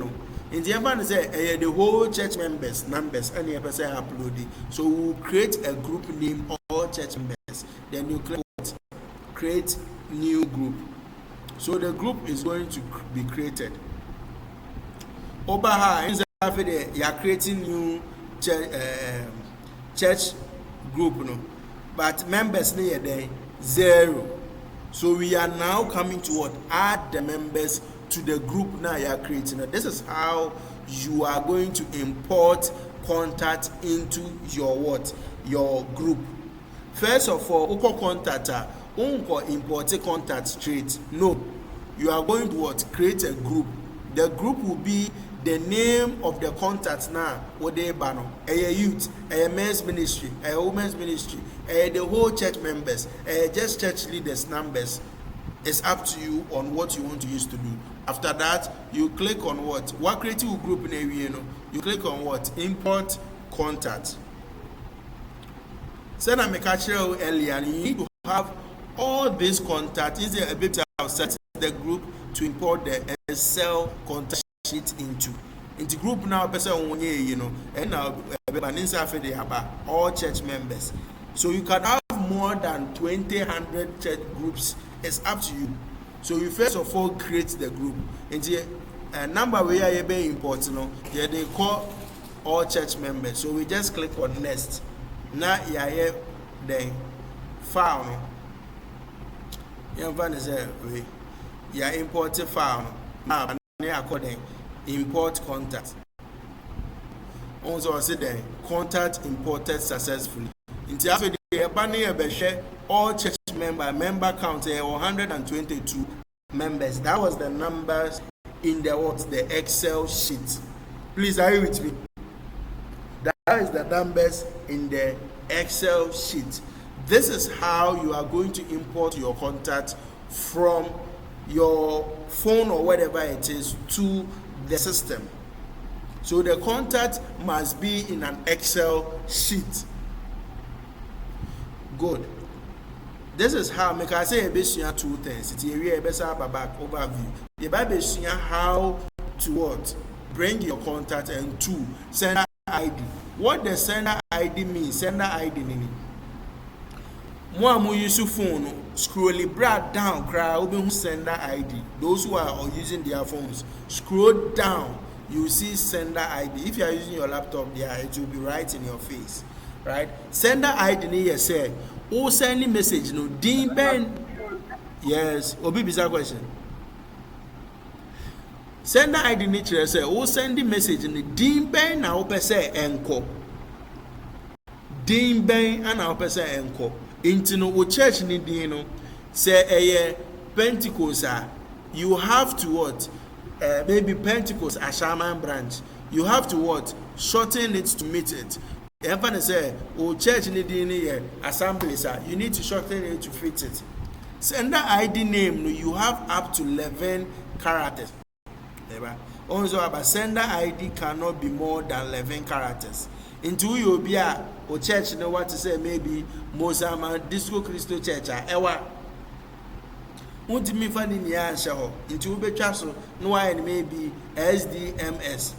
In the event say the whole church members numbers and the person upload it. So we'll create a group name all church members. Then you click create new group. So the group is going to be created. Over here, you are creating new church group, but members near there 0. So we are now coming to what? Add the members to the group now you are creating. This is how you are going to import contact into your what? Your group. First of all, uko contact unko import contact straight. No. You are going to what? Create a group. The group will be the name of the contact now. What they ban? A youth, a men's ministry, a women's ministry, the whole church members, just church leaders numbers. It's up to you on what you want to use to do. After that, you click on what? What creative group in area? You click on what? Import contact. So I make earlier, you need to have all this contact. Is there a bit of set the group to import the Excel contact sheet into group now? Person and now all church members. So you can have more than 200 church groups. It's up to you. So you first of all create the group. And the number we are very important. They call all church members. So we just click on next. Now you are here the file. You are importing file. Now according import contact. Also I say the contact imported successfully. Into after the all church member count 122 members. That was the numbers in the Excel sheet. Please, are you with me? That is the numbers in the Excel sheet. This is how you are going to import your contact from your phone or whatever it is to the system. So the contact must be in an Excel sheet. Good. This is how make I say a two things. It's a real back overview. The Bible how to what? Bring your contact and to sender ID. What the sender ID means? Sender ID nini. Mo use phone scroll it down crowd sender ID. Those who are using their phones, scroll down. You see sender ID. If you are using your laptop there, it will be right in your face. Right? Sender ID ni say o send message no din ben. Yes, obi bisa question. Sender ID ni chere say o send message ni din ben na o pese enko. Din ben ana o pese enko. Inti no o church ni din no say Pentecost you have to what? Maybe Pentecost Ashaman branch. You have to what? Shorten it to meet it. Everyone say, oh, church need assembly, sir. You need to shorten it to fit it. Sender ID name, you have up to 11 characters. Also, about sender ID cannot be more than 11 characters. Into you be a church, you know what to say, maybe Mozambique Disco Christo Church, ewa. Won't me find in the answer into Ube Chasso, no, and maybe SDMS.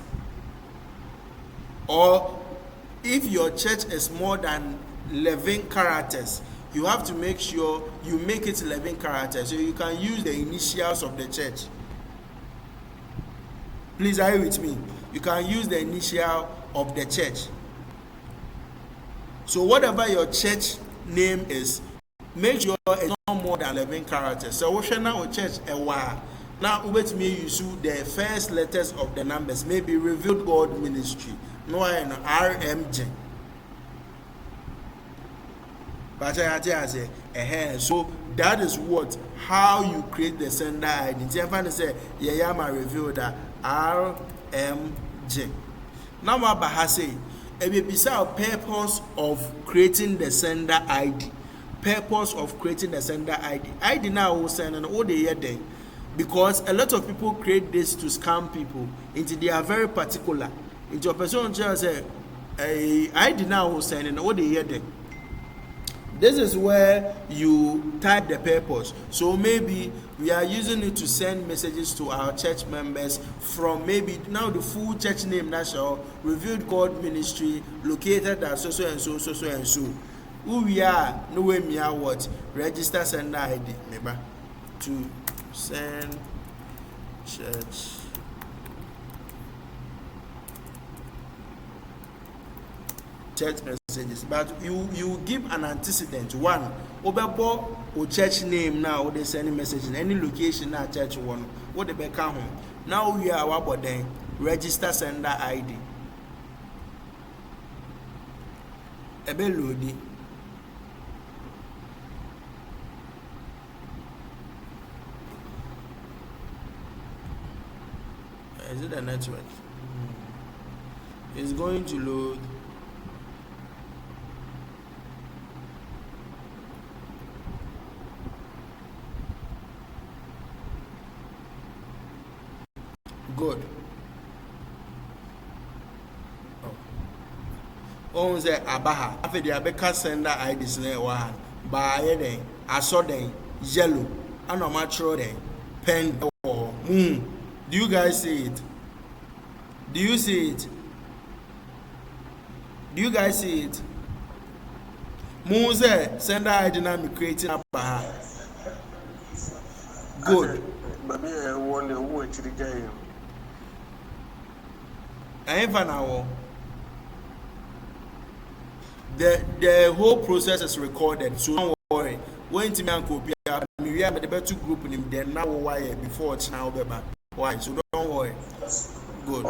Or if your church is more than 11 characters, you have to make sure you make it 11 characters so you can use the initials of the church. Please, are you with me? You can use the initial of the church. So whatever your church name is, make sure it's not more than 11 characters. So we shall now church a while. Now let me use the first letters of the numbers. Maybe Revealed God Ministry. No, RMJ. But I say, so that is what how you create the sender ID. If say, yeah, my review that RMJ. Now, what I say, a purpose of creating the sender ID. Purpose of creating the sender ID. ID now will send an all the year day because a lot of people create this to scam people. Into they are very particular. Into a person just say, ID now will send an all the year day. This is where you type the purpose. So maybe we are using it to send messages to our church members from maybe now the full church name national Revealed God Ministry located at so and so and so. Who we are, no way me are what? Register sender ID, maybe to send church messages, but you give an antecedent. One, obebo o church name now, or they send message in any location na church one. What the back home. Now we are about then register sender ID. Ebe loadi. Is it a network? It's going to load. Good. Oh, say abaha. After the abeka sender IDs na wa ba ye den aso den yellow and no matro den pen or moon. Do you guys see it? Do you see it? Do you guys see it? Moon say sender ID na me creating abaha. Good. Baby, I wonder who actually got you. I ain't now. The whole process is recorded, so don't worry. When to me and copy, we have the better group in him. Then now why before it's now better. Why? So don't worry. Good.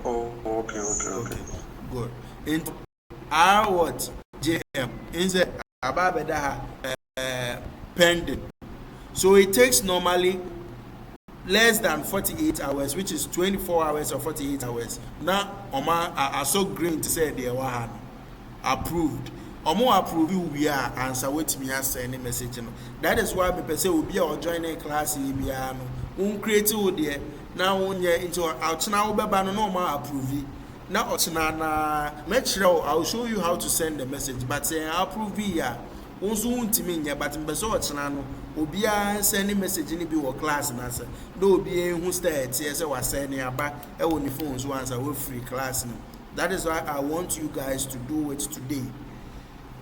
Okay. Good. Into our what JM is about pending. So it takes normally less than 48 hours, which is 24 hours or 48 hours. Now, Oma are so green to say they were approved. Omo approve we are answer wait me as any message. That is why me say we be or join a class we are no create there. Now when you into out now be ba no ma approve. Now na make sure I'll show you how to send the message, but say approve here. Also untimi nya but mbeso ochina no obia send message ni bi wo class na say no obi hu start say wa send aba e wo ni phone so answer we free class no. That is why I want you guys to do it today.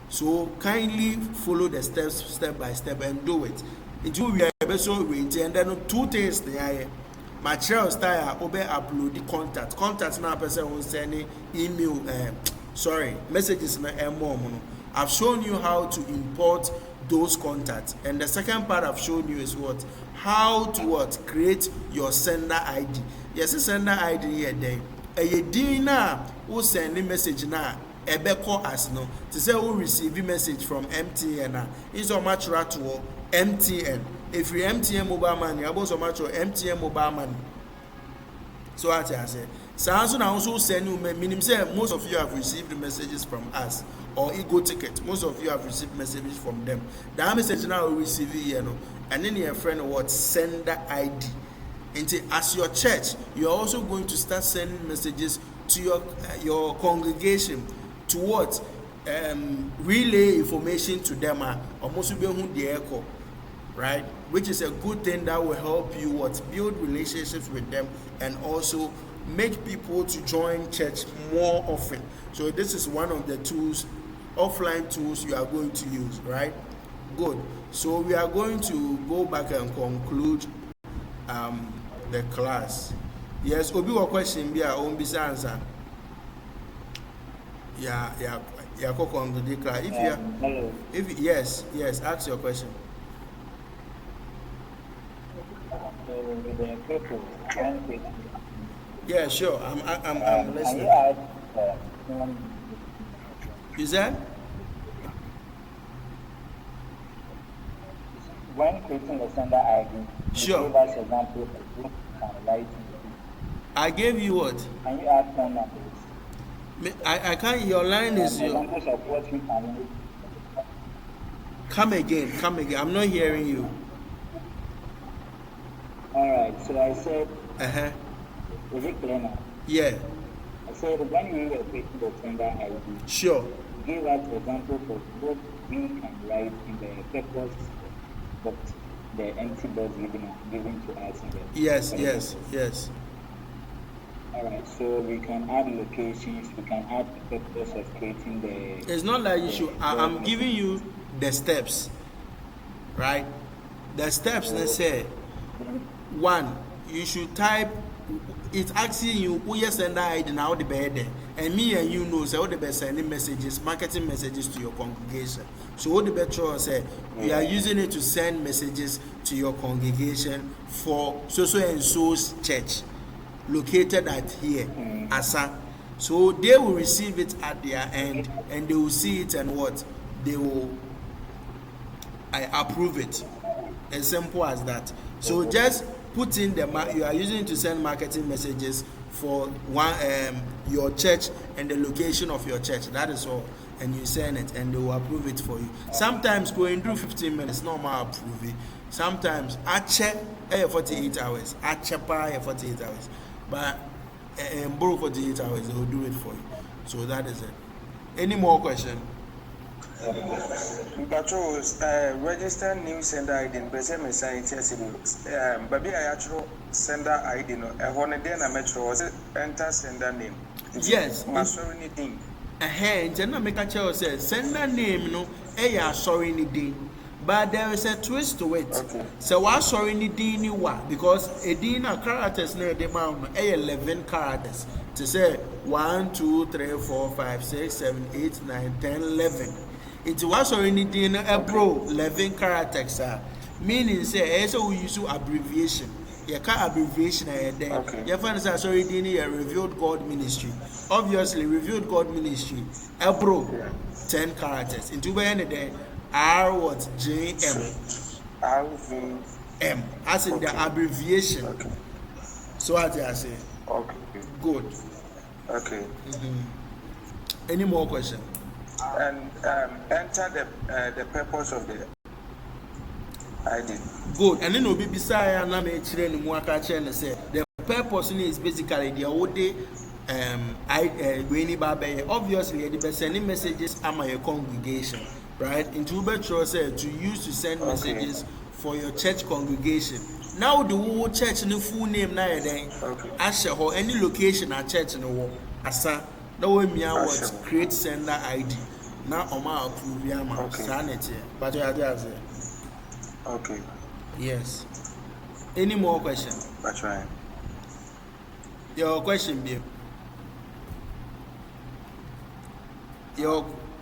So kindly follow the steps step by step and do it. It will be a so range and then 2 things there. Material style obe upload the contact now person will send email messages na I've shown you how to import those contacts, and the second part I've shown you is what how to create your sender ID. Yes, sender ID here there. A dina who send a message now ebe call us no to say who receive a message from MTN is so much to MTN. If you MTN mobile money, you have so much MTN mobile money. So what I say, Samsung also send you minimum say most of you have received messages from us or Ego Ticket. Most of you have received messages from them. That message now will receive it, and then your friend what sender ID. And as your church, you're also going to start sending messages to your congregation to what relay information to them almost be the echo, right? Which is a good thing that will help you build relationships with them and also make people to join church more often. So this is one of the tools, offline tools you are going to use, right? Good. So we are going to go back and conclude the class. Yes, Obi wa question be our own answer. Yeah, conclude the class. If yes, ask your question. Yeah, sure. I'm listening. Is that? When creating a sender ID, sure. Give us example of group and writing. I gave you what? Can you add phone numbers? I can't. Your line is examples of what we can use. Come again. I'm not hearing you. All right. So I said. Is it clear now? Yeah. I said when we were creating the sender ID. Sure. Give us examples of what we can write in the purpose box, the empty box given to us. Yes. All right, so we can add locations, we can add the purpose of creating the... It's not like you should... I'm giving you the steps, right? The steps, let's say, 1, you should type it's asking you who you send ID now the bed, and me and you know so the best sending messages, marketing messages to your congregation. So what the better say we are using it to send messages to your congregation for so and so's church located at here, Asa. So they will receive it at their end and they will see it and what they will approve it. As simple as that. So just put in you are using it to send marketing messages for your church and the location of your church. That is all. And you send it and they will approve it for you. Sometimes going through 15 minutes, normal approve it. Sometimes I check 48 hours. I check 48 hours. But borrow 48 hours, they will do it for you. So that is it. Any more questions? Patrol, register new sender ID in Besem Science. Baby, I actually sender ID no. A day na metro was enter sender name. Yes. Sorry, anything. Jenna make a child says sender name no. Sorry anything. But there is a twist to it. Okay. So why sorry anything ni what? Because a dina characters near the amount 11 characters. To say 1, 2, 3, 4, 5, 6, 7, 8, 9, 10, 11. It was already in a bro 11 characters meaning say so we use abbreviation. You can't abbreviation then. Okay. You find us already in a revealed God ministry. Obviously, revealed God ministry a bro 10 characters. Into by any day R what J M R V M as in the abbreviation. Okay. So what I say? Okay. Good. Okay. Any more questions? And enter the purpose of the ID. Good. And then we'll be beside and I'm actually say the purpose is basically the old day obviously the sending messages are my congregation, right? Into Uber said to use to send messages for your church congregation. Now the whole church in the full name now then Asher or any location at church in the world. Asa no way me what create sender ID. Now Oma approve your sanity. But you are there. Okay. Yes. Any more questions? That's right. Your question, Bill.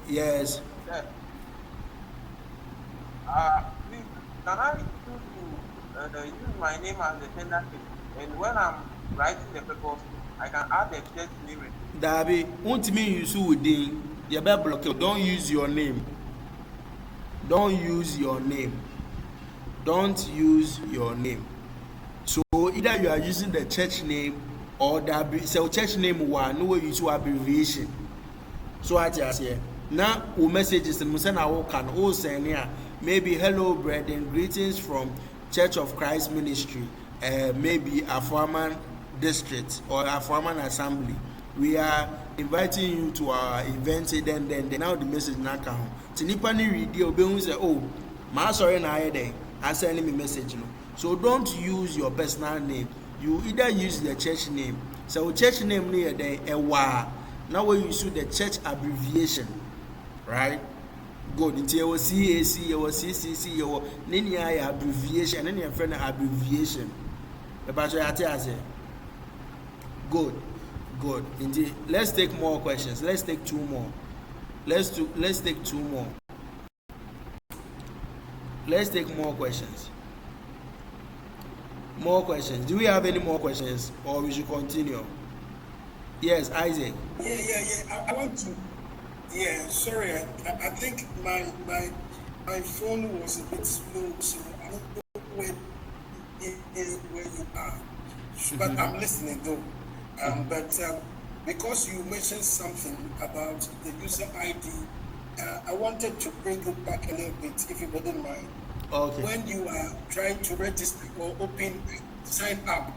Yes. Please, can I use my name as the sender, and when I'm writing the purpose, I can add the church name. Dabi, won't mean you so within your Bible. Don't use your name. Don't use your name. Don't use your name. So either you are using the church name or the so church name one no way use abbreviation. So I just say now we messages and we send our can all send here maybe hello brethren, greetings from Church of Christ Ministry, maybe a Foreman district or a Foreman assembly. We are inviting you to our event. Then now the message now come. Tinipani read you be say oh my sorry na here I send me message no. So don't use your personal name. You either use the church name. So church name near there ewa. Now we use the church abbreviation, right? Good. Until you CAC, you CCC, you nini abbreviation, nini friend abbreviation. Good. Good. Indeed. Let's take more questions. Let's take two more. Let's take two more. Let's take more questions. More questions. Do we have any more questions, or we should continue? Yes, Isaac. Yeah. I want to. Yeah, sorry. I think my phone was a bit slow, so I don't know where you are. But I'm listening though. But because you mentioned something about the user ID, I wanted to bring it back a little bit, if you wouldn't mind. Okay. When you are trying to register or sign up,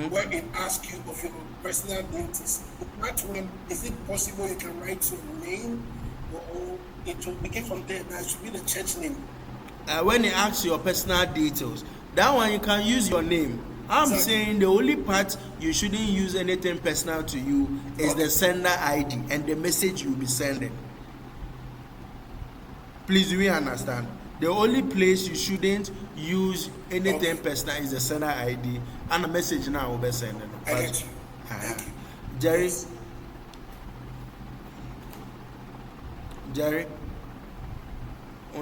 where it asks you of your personal details, that one, is it possible you can write your name, or it will begin from there? That should be the church name. When it asks your personal details, that one you can use your name. I'm saying the only part you shouldn't use anything personal to you is the sender ID and the message you'll be sending. Please, do we understand? The only place you shouldn't use anything personal is the sender ID and a message now will be sent. I get you. Thank you. Jerry. Yes. Jerry.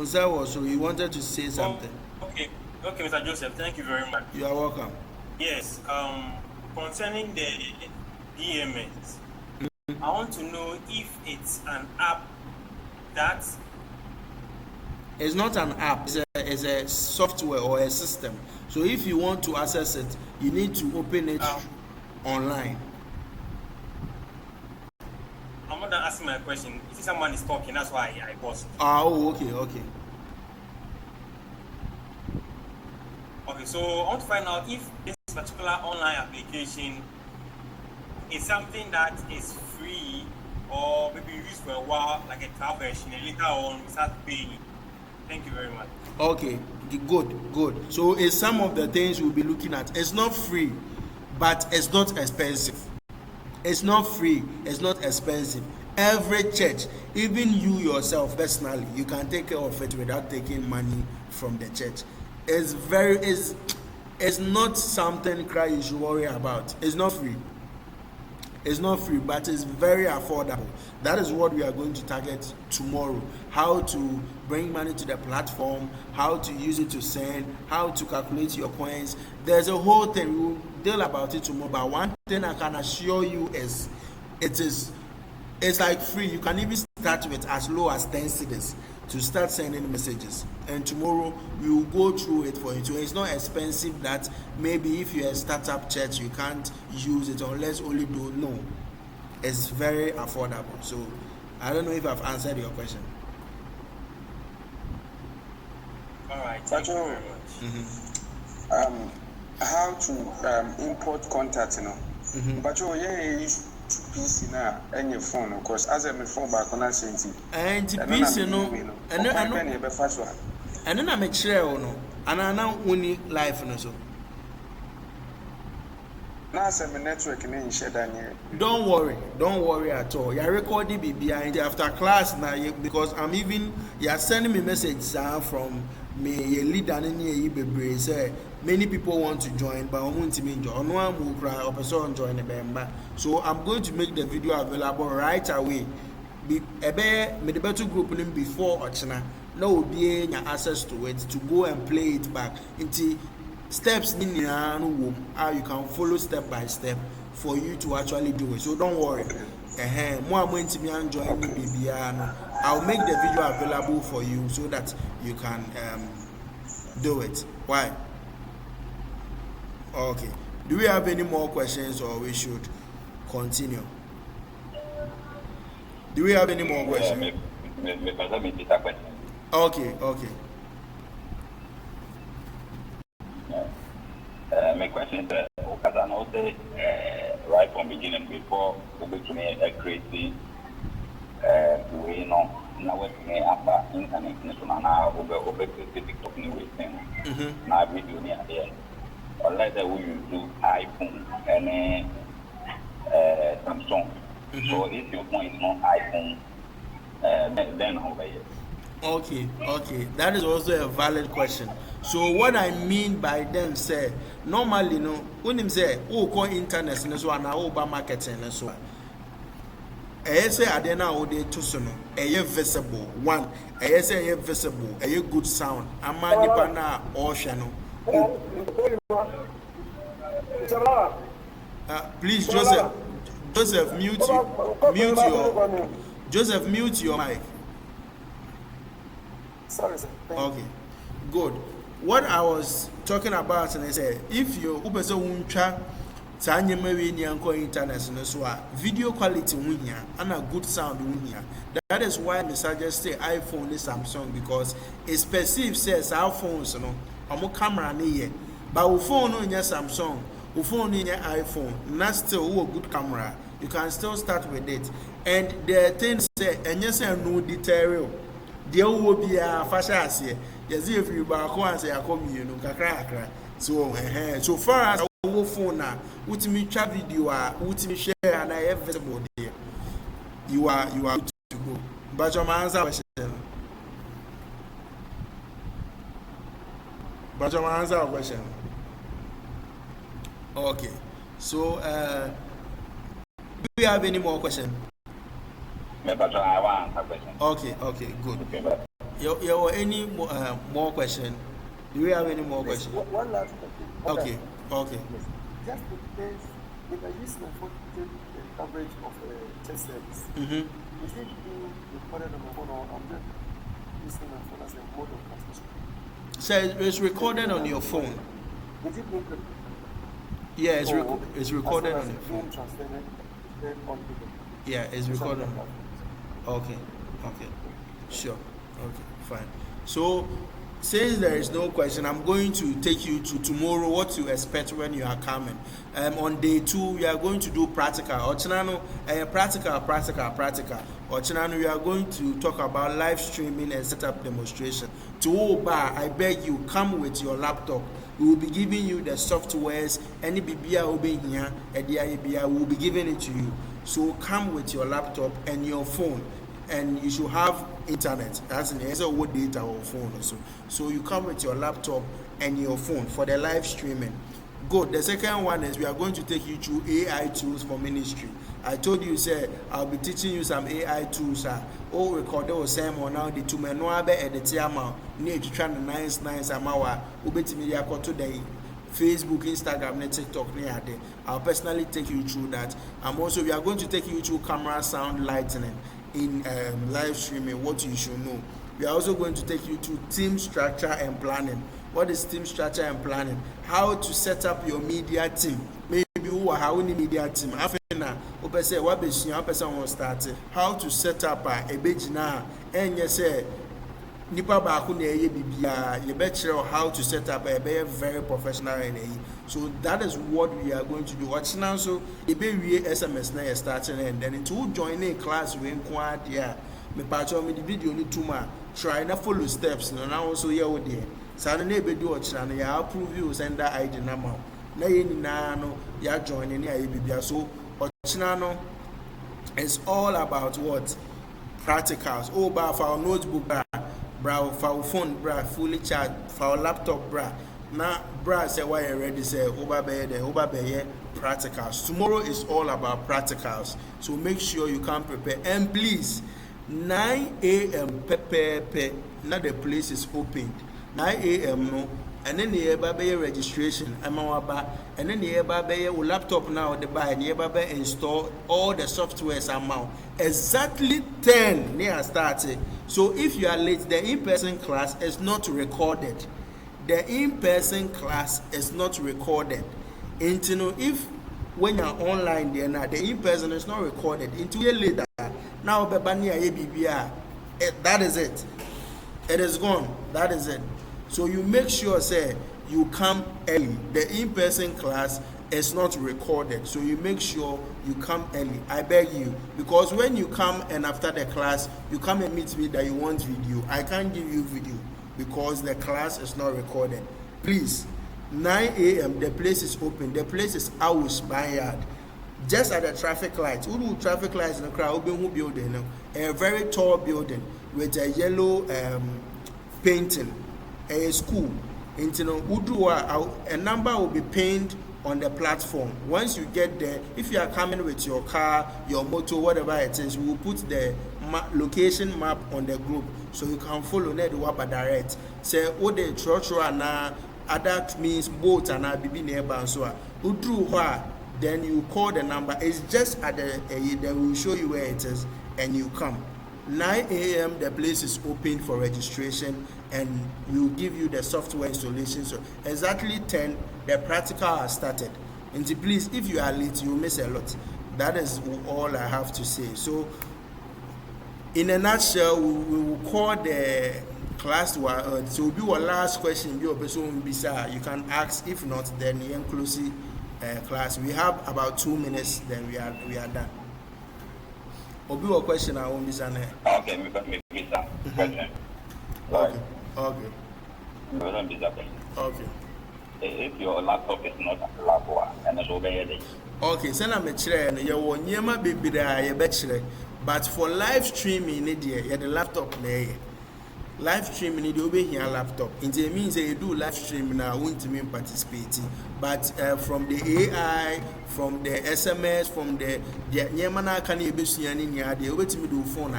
So you wanted to say something. Okay, Mr. Joseph, thank you very much. You are welcome. Yes, concerning the DMS, I want to know if it's an app that... It's not an app, it's a software or a system. So if you want to access it, you need to open it online. I'm not asking my question. You see someone is talking, that's why I paused. Oh, okay. Okay, so I want to find out if this particular online application is something that is free or maybe used for a while, like a trial version, and later on we start paying. Thank you very much. Okay, good. So it's some of the things we'll be looking at. It's not free, but it's not expensive. It's not free, it's not expensive. Every church, even you yourself personally, you can take care of it without taking money from the church. It's not something you should worry about. It's not free. It's not free, but it's very affordable. That is what we are going to target tomorrow. How to bring money to the platform, how to use it to send, how to calculate your coins. There's a whole thing. We will deal about it tomorrow. But one thing I can assure you is it's like free. You can even start with as low as 10 cedis to start sending messages. And tomorrow we will go through it for you. So it's not expensive that maybe if you're a startup church you can't use it unless only do. No, it's very affordable. So I don't know if I've answered your question. All right, thank you very much. How to import contact, But PC now and your phone, of course, as I'm a phone back on us, and PC and then I'm a chair no, and I now only life no so. Now I'm network and share that. Don't worry at all. You're recording me behind after class now because I'm even you're sending me messages from me leader and you say many people want to join but I won't join. No one will cry or person join the member. So I'm going to make the video available right away. Be the better group name before Ochina. Now will be access to it to go and play it back into steps in how you can follow step by step for you to actually do it. So don't worry. More going to be enjoying me. I'll make the video available for you so that you can do it. Why? Okay. Do we have any more questions or we should continue? Do we have any more questions? Okay. My question is because I know right from beginning before we to me a crazy we know now with me after internet now over TikTok new thing now video near there unless we use iPhone and Samsung. So if your phone is not iPhone then over here. Okay, that is also a valid question. So what I mean by them say normally when him say call internet so and marketing so say adena o dey to so no visible one say visible good sound ama nipa na o hwe no please Joseph mute your mic. Sorry, sir. Okay, good. What I was talking about and I said if you upese uncha sanyema we ni anko internet no so video quality wunya and a good sound wunya. That is why I suggest iPhone and Samsung because it's perceived says our phones no omo camera na ye but our phone no nya Samsung our phone no nya iPhone na still a good camera you can still start with it and the thing say enye say no detail there will be a fashion yes if you back once I come you know kakra so far as our phone now with me chat video with me share and I have visible there you are good to go but your answer question But I'm answer our question. Okay. So do we have any more questions? Okay, good. You any more question? Do we have any more questions? One last question. Okay. Yes. Just depends if I use my phone to take the coverage of a chest service. Is it being recorded on my phone or I'm just using my phone as a mode of transmission? So it's recorded on your phone. Is it being recorded? Yeah, it's recorded on your phone. Yeah, it's recorded. Okay. Sure. Okay, fine. So, since there is no question, I'm going to take you to tomorrow what to expect when you are coming. On day 2, we are going to do practical. Ochinano, practical. Ochinano, we are going to talk about live streaming and setup demonstration. To Oba, I beg you, come with your laptop. We will be giving you the softwares. Any BBA will be here, we will be giving it to you. So come with your laptop and your phone, and you should have internet. That's in the what data or phone also. So you come with your laptop and your phone for the live streaming. Good. The second one is we are going to take you through AI tools for ministry. I told you, say, I'll be teaching you some AI tools. Oh, record or sermon now the two men no abe edit yama need to try the nice amawa ubeti media ko today. Facebook, Instagram, and TikTok. I'll personally take you through that. We are going to take you through camera, sound, lighting in live streaming, what you should know. We are also going to take you to team structure and planning. What is team structure and planning? How to set up your media team. Maybe who are how many media team. How to set up a bejina and yes, nipa baako na eye bibia you better how to set up a very professional and so that is what we are going to do. Watch now, so we SMS na starting and then to join a class we inquire there me patch me the video ni tuma try na follow steps no now also here with there so na e be do watch na ya approve you send that ID number na ye ni na no ya join ni aye bibia so watch now it's all about what practicals. Oh, but for our notebook bra, for our phone bra, fully charged, for our laptop bra. Now bra say why you ready say over practicals. Tomorrow is all about practicals. So make sure you can prepare. And please, 9 a.m. now the place is opened. 9 a.m. no. And then the registration, and then the laptop now the buy and the install all the softwares amount. Exactly 10 near started. So if you are late, the in-person class is not recorded. The in-person class is not recorded. And you know, if when you're online there now, the in-person is not recorded. Into a later, now that is it. It is gone. That is it. So you make sure, say, you come early. The in-person class is not recorded. So you make sure you come early. I beg you. Because when you come and after the class, you come and meet me that you want video. I can't give you video because the class is not recorded. Please, 9 a.m. the place is open. The place is Awush Banyard. Just at the traffic lights. Ulu traffic lights in the crowd. Building. A very tall building with a yellow painting. A school, a number will be painted on the platform. Once you get there, if you are coming with your car, your motor, whatever it is, we will put the location map on the group so you can follow net wapa direct. Say, oh, the trotro na other means boat and bibi nearby and so on. Then you call the number. It's just at the then we will show you where it is and you come. 9 a.m. the place is open for registration and we will give you the software installation. So exactly 10 the practical has started. And please, if you are late, you miss a lot. That is all I have to say. So in a nutshell, we will call the class to our so will be our last question. You can ask. If not, then the inclusive class. We have about 2 minutes. Then we are done. Obi a question I won't be saying. Okay, maybe question. Okay. Okay. If your laptop is not available, and it's over here. Okay, send a mechre. You want nyema bibira ye betchre. But for live streaming, the laptop there. live stream in the over here laptop. It means you do live stream now, won't mean participating. But from the AI, from the SMS, from the Yamana can you be seeing in here, they wait to do phone.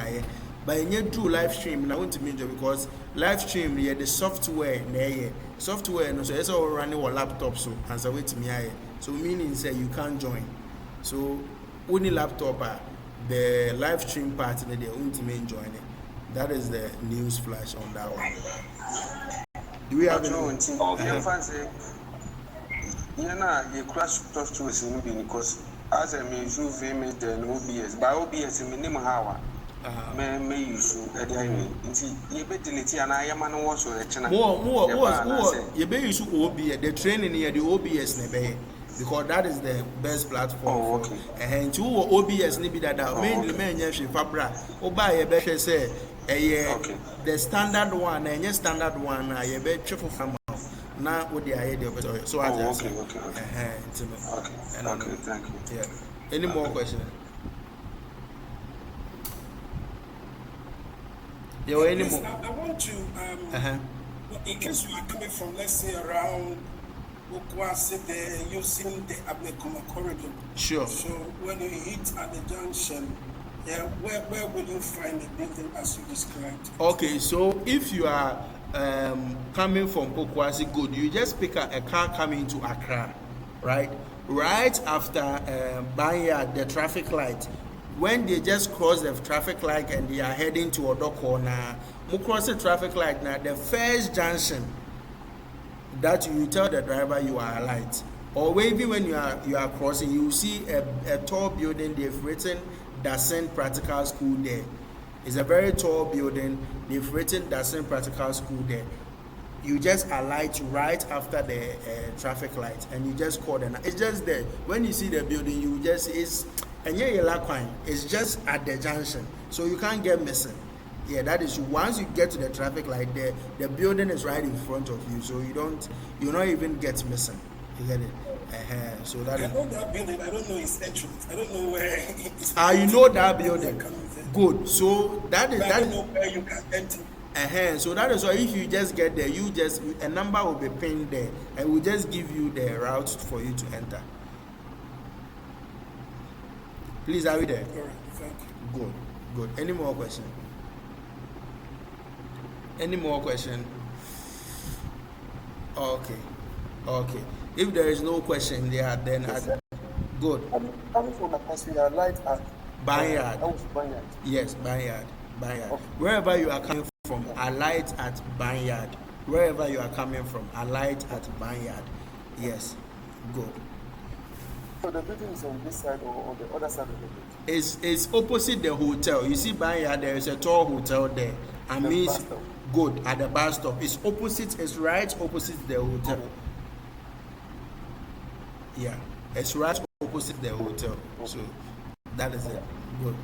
But you do live stream now, won't mean because live stream, yeah, the software, software, no, so it's all running on laptop, so answer wait to me. So meaning say you can't join. So only laptop, the live stream part, they won't mean join it. That is the news flash on that one. Do we have any? You crash talk to us because as I mean, you famous the OBS. By OBS, minimum hour. May use you bet in it, and I am an also a channel. More, you may use OBS, the training here, the OBS, because that is the best platform. And two OBS, maybe that mainly men, yes, Fabra, or buy a better say. The standard one and your standard one, I bet you from now with the idea of it. So I just okay, thank you. Yeah. Any more questions? I want to, in case you are coming from, let's say, around Okwasi, there using the Abnekuma corridor. Sure. So when you hit at the junction, where will you find the building as you described? Okay, so if you are coming from Okwasi, good, you just pick a car coming to Accra, right? Right after Banyard, the traffic light. When they just cross the traffic light and they are heading to Odo Corner, cross the traffic light now, the first junction that you tell the driver you are light. Or maybe when you are crossing, you see a tall building, they've written Dasen Practical School there. It's a very tall building, they've written Dasen Practical School there. You just alight right after the traffic light and you just call them. It's just there. When you see the building, you just, it's just at the junction. So you can't get missing. Yeah, that is, once you get to the traffic light there, the building is right in front of you. So you not even get missing. You get it? So that I know that building, I don't know its entrance. I don't know where it's. You know that building. Good. So that is I don't know where you can enter. So that is why if you just get there, a number will be pinned there and we'll just give you the route for you to enter. Please, are we there? All right, thank you. Good. Any more question? Okay. If there is no question there, then good. Coming from the class, we are light at Banyard. Banyard. Yes, Banyard. Okay. Wherever you are coming from, alight at Banyard. Wherever you are coming from, alight at Banyard. Yes, good. So the building is on this side or on the other side of the building? It's opposite the hotel. You see Banyard, there is a tall hotel there. I mean, good, at the bus stop. It's opposite, it's right opposite the hotel. Okay. Yeah, it's right opposite the hotel. So that is it. Good.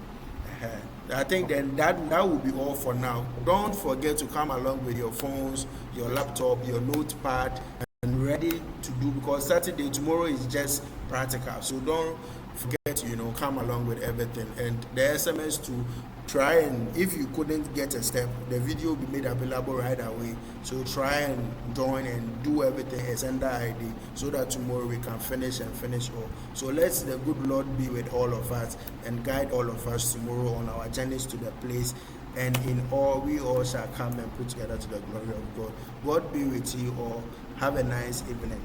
I think then that will be all for now. Don't forget to come along with your phones, your laptop, your notepad, and ready to do, because Saturday, tomorrow is just practical. So don't forget to come along with everything, and the SMS to try, and if you couldn't get a step, the video will be made available right away. So try and join and do everything as under ID, so that tomorrow we can finish all. So let the good Lord be with all of us and guide all of us tomorrow on our journeys to the place, and in all we all shall come and put together to the glory of God. God be with you all. Have a nice evening.